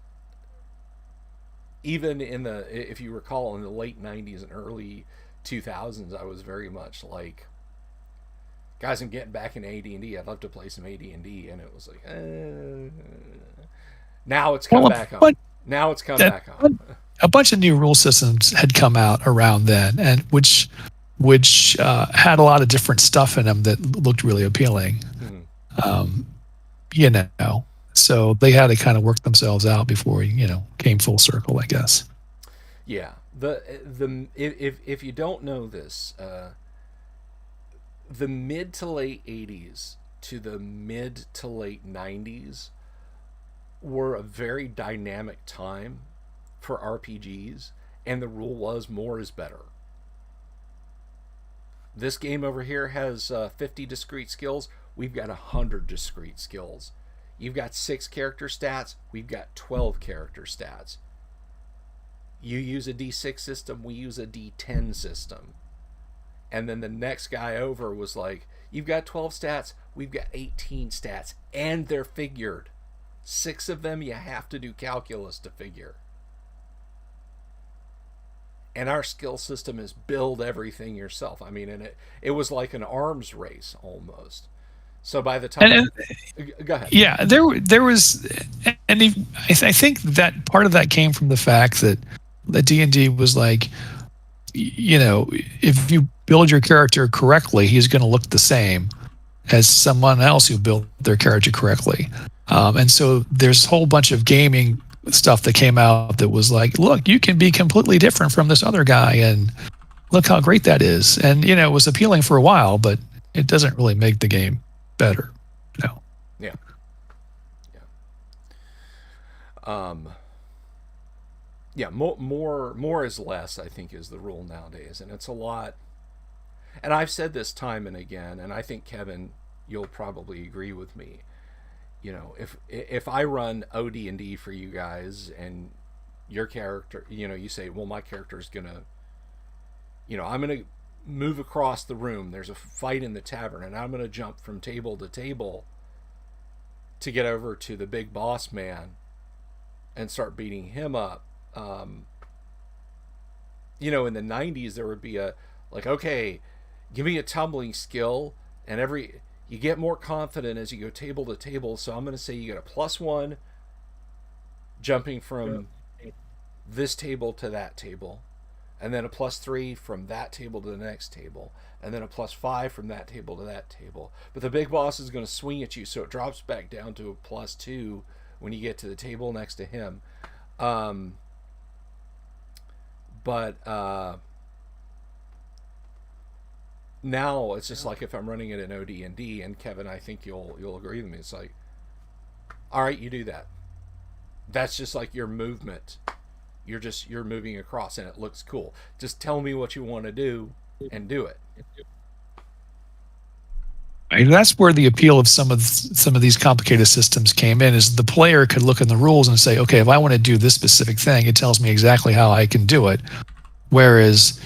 even if you recall, in the late 90s and early 2000s, I was very much like, guys, I'm getting back into AD&D. I'd love to play some AD&D. And it was like, now it's come back on. Now it's come back on. A bunch of new rule systems had come out around then, and which had a lot of different stuff in them that looked really appealing. Um, so they had to kind of work themselves out before came full circle, I guess. Yeah. If you don't know this, the mid to late 80s to the mid to late 90s were a very dynamic time for RPGs, and the rule was more is better. This game over here has 50 discrete skills. We've got 100 discrete skills. You've got 6 character stats. We've got 12 character stats. You use a D6 system. We use a D10 system. And then the next guy over was like, you've got 12 stats. We've got 18 stats. And they're figured. 6 of them you have to do calculus to figure. And our skill system is build everything yourself. I mean, and it was like an arms race almost. So by the time, go ahead. Yeah, there was, and I think that part of that came from the fact that the D&D was like, if you build your character correctly, he's going to look the same as someone else who built their character correctly. And so there's a whole bunch of gaming stuff that came out that was like, look, you can be completely different from this other guy, and look how great that is. And it was appealing for a while, but it doesn't really make the game better. No. Yeah. Yeah. More is less, I think, is the rule nowadays, and it's a lot. And I've said this time and again, and I think, Kevin, you'll probably agree with me. If I run OD&D for you guys and your character, you say, well, my character is gonna, I'm gonna move across the room. There's a fight in the tavern, and I'm gonna jump from table to table to get over to the big boss man and start beating him up. In the 90s, there would be okay, give me a tumbling skill, and you get more confident as you go table to table. So I'm going to say you get a +1 jumping from this table to that table, and then a +3 from that table to the next table, and then a +5 from that table to that table. But the big boss is going to swing at you, so it drops back down to a +2 when you get to the table next to him. Now it's just like if I'm running it in OD&D, and Kevin, I think you'll agree with me. It's like, all right, you do that. That's just like your movement. You're moving across, and it looks cool. Just tell me what you want to do, and do it. And that's where the appeal of some of these complicated systems came in. Is the player could look in the rules and say, okay, if I want to do this specific thing, it tells me exactly how I can do it. Whereas,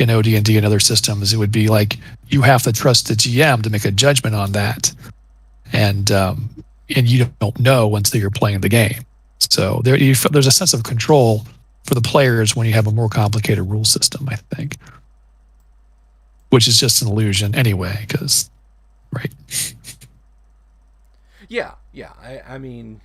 in OD&D and other systems, it would be like you have to trust the GM to make a judgment on that, and you don't know until you're playing the game. So there's a sense of control for the players when you have a more complicated rule system, I think, which is just an illusion anyway, because right. Yeah, yeah. I mean,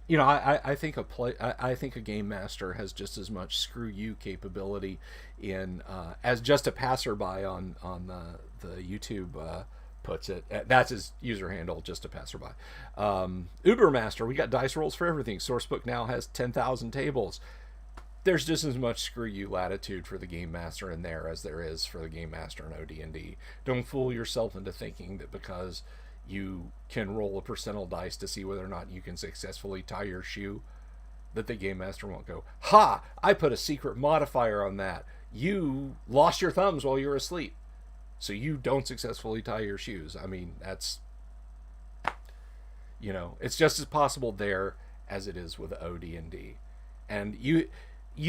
you know, I think I think a game master has just as much screw you capability in as just a passerby on the YouTube puts it. That's his user handle, just a passerby. Ubermaster, we got dice rolls for everything. Sourcebook now has 10,000 tables. There's just as much screw you latitude for the game master in there as there is for the game master in OD&D. Don't fool yourself into thinking that because you can roll a percentile dice to see whether or not you can successfully tie your shoe, that the game master won't go, ha, I put a secret modifier on that. You lost your thumbs while you were asleep, so you don't successfully tie your shoes. I mean, that's, you know, it's just as possible there as it is with OD&D. And you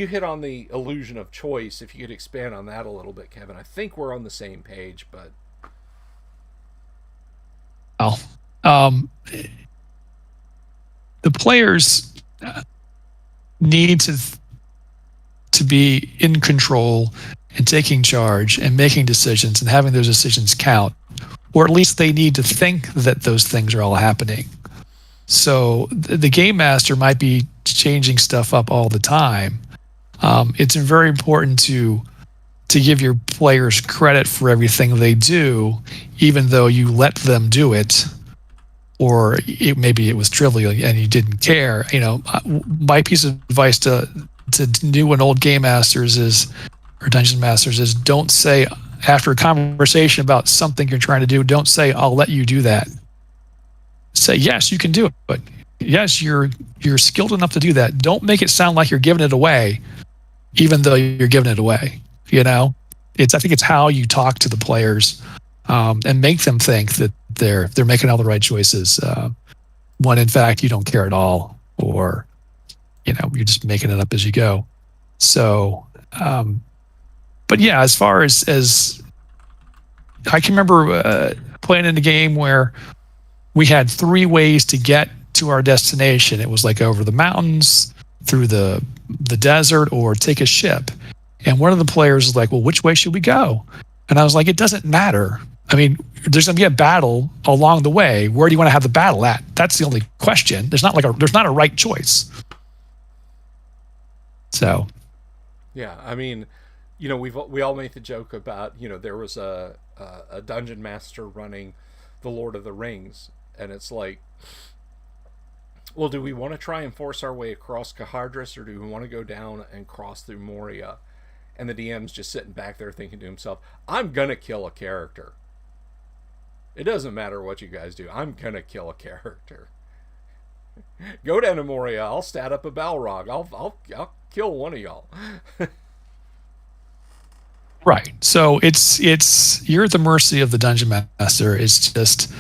hit on the illusion of choice. If you could expand on that a little bit, Kevin. I think we're on the same page, but Well, the players need to be in control and taking charge and making decisions and having those decisions count, or at least they need to think that those things are all happening. So the game master might be changing stuff up all the time. It's very important to give your players credit for everything they do, even though you let them do it, or maybe it was trivial and you didn't care. You know, my piece of advice to new and old game masters or dungeon masters is, don't say, after a conversation about something you're trying to do, don't say, I'll let you do that. Say, yes, you can do it, but yes, you're skilled enough to do that. Don't make it sound like you're giving it away, even though you're giving it away. You know, I think it's how you talk to the players and make them think that they're making all the right choices, when in fact you don't care at all, or you know, you're just making it up as you go. So, but yeah, as far as I can remember playing in a game where we had 3 ways to get to our destination. It was like over the mountains, through the desert, or take a ship. And one of the players was like, well, which way should we go? And I was like, it doesn't matter. I mean, there's going to be a battle along the way. Where do you want to have the battle at? That's the only question. There's not a right choice. So, yeah, I mean, you know, we all made the joke about, you know, there was a dungeon master running the Lord of the Rings, and it's like, well, do we want to try and force our way across Kahardras, or do we want to go down and cross through Moria? And the DM's just sitting back there thinking to himself, I'm gonna kill a character. It doesn't matter what you guys do. I'm gonna kill a character. Go down to Moria. I'll stat up a Balrog. I'll kill one of y'all. right. So it's you're at the mercy of the dungeon master. It's just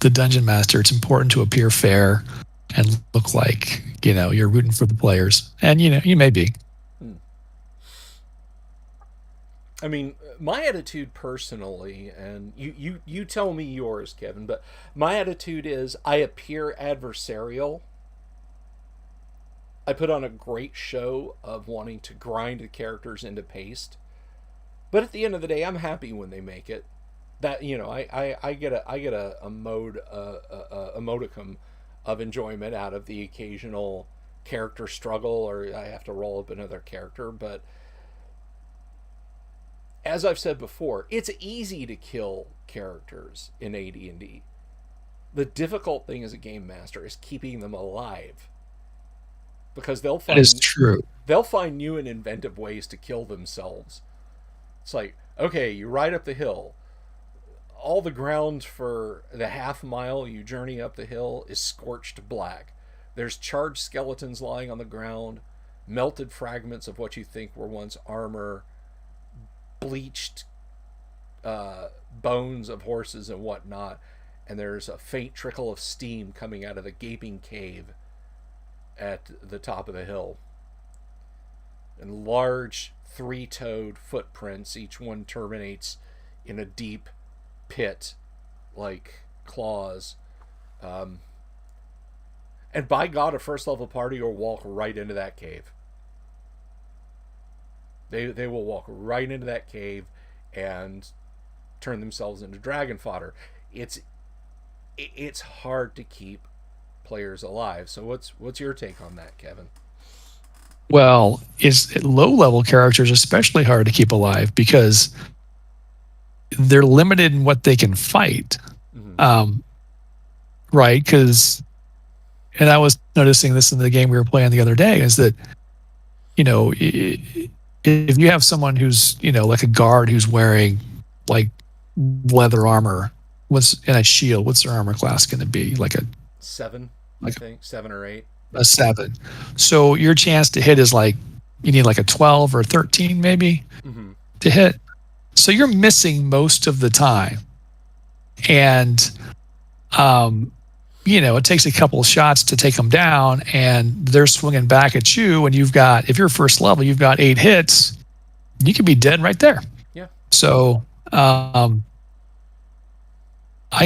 the dungeon master. It's important to appear fair and look like, you know, you're rooting for the players, and you know, you may be. I mean, my attitude personally, and you tell me yours, Kevin, but my attitude is I appear adversarial. I put on a great show of wanting to grind the characters into paste. But at the end of the day, I'm happy when they make it. That, you know, I get a mode a modicum of enjoyment out of the occasional character struggle, or I have to roll up another character, but as I've said before, it's easy to kill characters in AD&D. The difficult thing as a game master is keeping them alive, because That is true. they'll find new and inventive ways to kill themselves. It's like, okay, you ride up the hill. All the ground for the half mile you journey up the hill is scorched black. There's charred skeletons lying on the ground, melted fragments of what you think were once armor, bleached bones of horses and whatnot, and there's a faint trickle of steam coming out of the gaping cave at the top of the hill. and large three-toed footprints. Each one terminates in a deep pit like claws. Um, and by God, a first level party will walk right into that cave. They will walk right into that cave and turn themselves into dragon fodder. It's it's hard to keep players alive. So what's your take on that, Kevin? Well, is low level characters especially hard to keep alive because they're limited in what they can fight. Mm-hmm. Um, right? Because, and I was noticing this in the game we were playing the other day, is that, if you have someone who's, like a guard who's wearing like leather armor, what's in a shield, what's their armor class going to be? Like a 7, I like think 7 or 8. a 7. So your chance to hit is like you need like a 12 or 13 maybe Mm-hmm. to hit. So you're missing most of the time. And it takes a couple of shots to take them down, and they're swinging back at you. And if you're first level, you've got 8 hits, you could be dead right there. Yeah. So I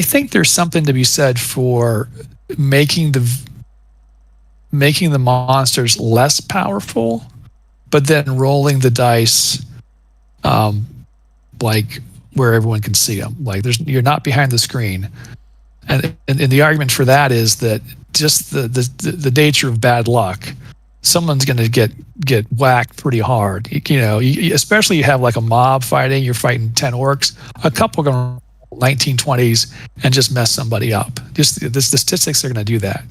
think there's something to be said for making the monsters less powerful, but then rolling the dice, like where everyone can see them. Like you're not behind the screen. And the argument for that is that just the nature of bad luck, someone's going to get whacked pretty hard. Especially you have like a mob fighting, you're fighting 10 orcs, a couple are going to 1920s and just mess somebody up. Just the statistics are going to do that.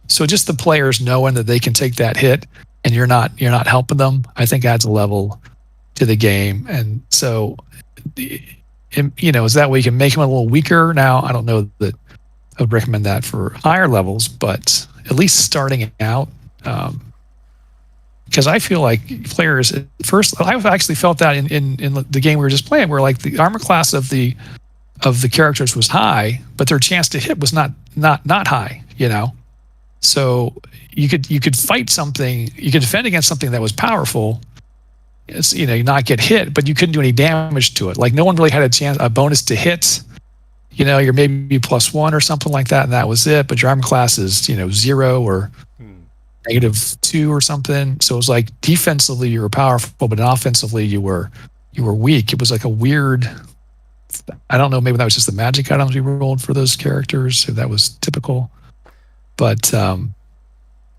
So just the players knowing that they can take that hit and you're not helping them, I think adds a level to the game. And so, is that way you can make them a little weaker. Now, I don't know that I would recommend that for higher levels, but at least starting out, because I feel like players first, I've actually felt that in the game we were just playing, where like the armor class of the characters was high, but their chance to hit was not high. So you could fight something, you could defend against something that was powerful. It's, not get hit, but you couldn't do any damage to it. Like no one really had a bonus to hit. You're maybe +1 or something like that, and that was it. But your armor class is, 0 or -2 or something. So it was like defensively you were powerful, but offensively you were weak. It was like a weird. I don't know. Maybe that was just the magic items we rolled for those characters. If that was typical, but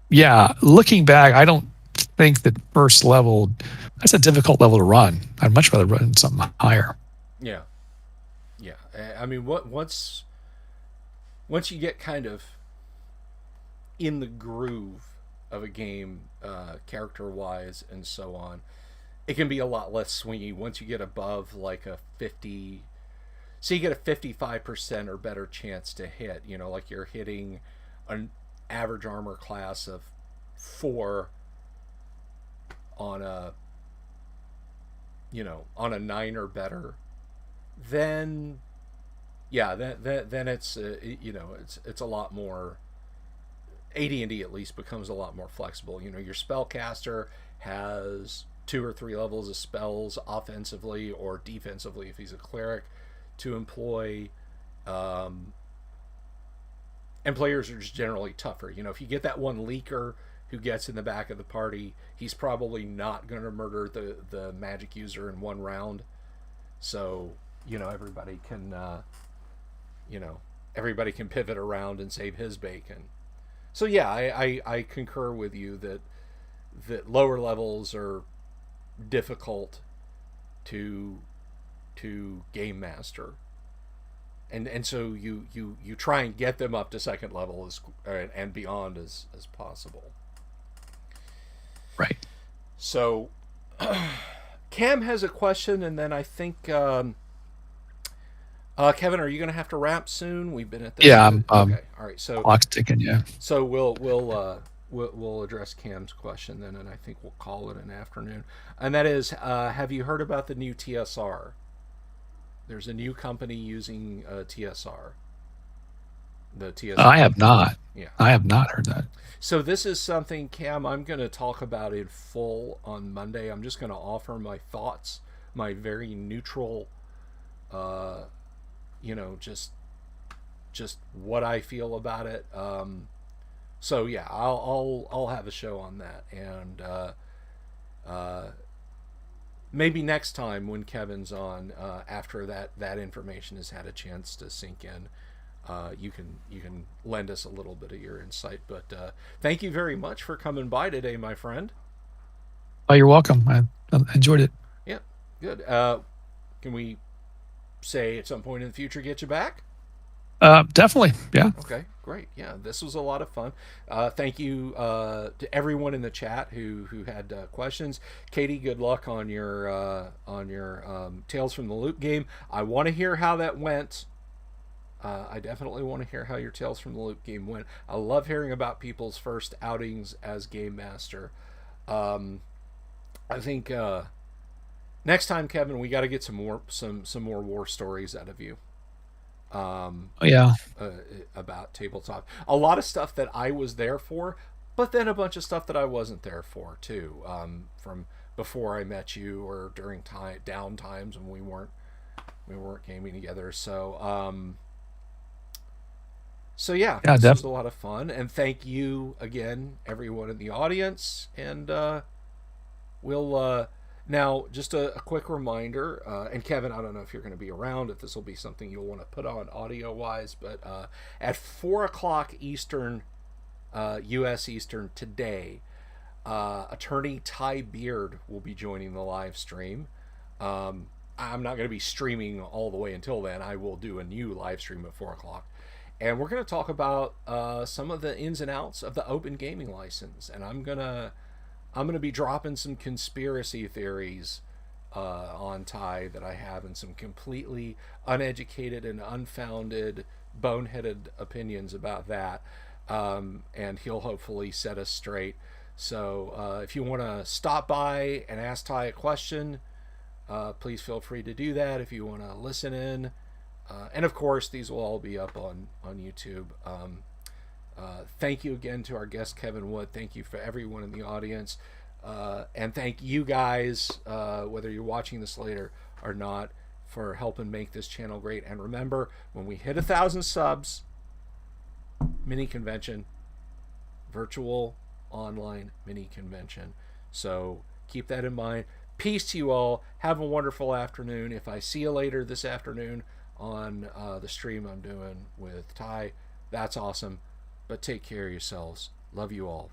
yeah. Looking back, I don't think that first level. That's a difficult level to run. I'd much rather run something higher. Yeah. Yeah. I mean, once you get kind of in the groove of a game, character-wise and so on, it can be a lot less swingy once you get above like a 50. So you get a 55% or better chance to hit. Like you're hitting an average armor class of 4 on a 9 or better. Then then it's it's a lot more. AD&D at least becomes a lot more flexible. Your spellcaster has 2 or 3 levels of spells offensively or defensively if he's a cleric to employ, and players are just generally tougher. If you get that one leaker who gets in the back of the party, he's probably not going to murder the magic user in one round. So everybody can everybody can pivot around and save his bacon. So yeah, I concur with you that lower levels are difficult to game master, and so you try and get them up to second level and beyond as possible. Right. So Cam has a question, and then I think Kevin, are you going to have to wrap soon? We've been at this. Yeah. Okay. All right. So clock's ticking. Yeah. So we'll address Cam's question then, and I think we'll call it an afternoon. And that is, have you heard about the new TSR? There's a new company using TSR. The I TSM. have not. Yeah. I have not heard that. So this is something, Cam, I'm going to talk about in full on Monday. I'm just going to offer my thoughts, my very neutral, uh, just what I feel about it. So yeah, I'll have a show on that, and uh, maybe next time when Kevin's on, after that information has had a chance to sink in, you can lend us a little bit of your insight. But thank you very much for coming by today, my friend. Oh, you're welcome. I enjoyed it. Yeah, good. Can we say at some point in the future get you back? Definitely. Yeah. Okay, great. Yeah, this was a lot of fun. Thank you to everyone in the chat who had questions. Katie, good luck on your Tales from the Loop game. I want to hear how that went. I definitely want to hear how your Tales from the Loop game went. I love hearing about people's first outings as game master. Um, I think next time, Kevin, we got to get some more war stories out of you. Um, Oh, yeah. uh, about tabletop. A lot of stuff that I was there for, but then a bunch of stuff that I wasn't there for too. From before I met you or during down times when we weren't gaming together. So yeah, Yeah. this was a Definitely. lot of fun, and thank you again, everyone in the audience. And we'll now just a quick reminder. And Kevin, I don't know if you're going to be around, if this will be something you'll want to put on audio wise, but at 4 o'clock Eastern, U.S. Eastern today, attorney Ty Beard will be joining the live stream. I'm not going to be streaming all the way until then. I will do a new live stream at 4 o'clock. And we're going to talk about some of the ins and outs of the open gaming license. And I'm gonna be dropping some conspiracy theories on Ty that I have, and some completely uneducated and unfounded, boneheaded opinions about that. And he'll hopefully set us straight. So if you want to stop by and ask Ty a question, please feel free to do that. If you want to listen in, and of course, these will all be up on YouTube. Thank you again to our guest, Kevin Wood. Thank you for everyone in the audience. And thank you guys, whether you're watching this later or not, for helping make this channel great. And remember, when we hit 1,000 subs, mini convention, virtual online mini convention. So keep that in mind. Peace to you all. Have a wonderful afternoon. If I see you later this afternoon on the stream I'm doing with Ty, that's awesome. But take care of yourselves. Love you all.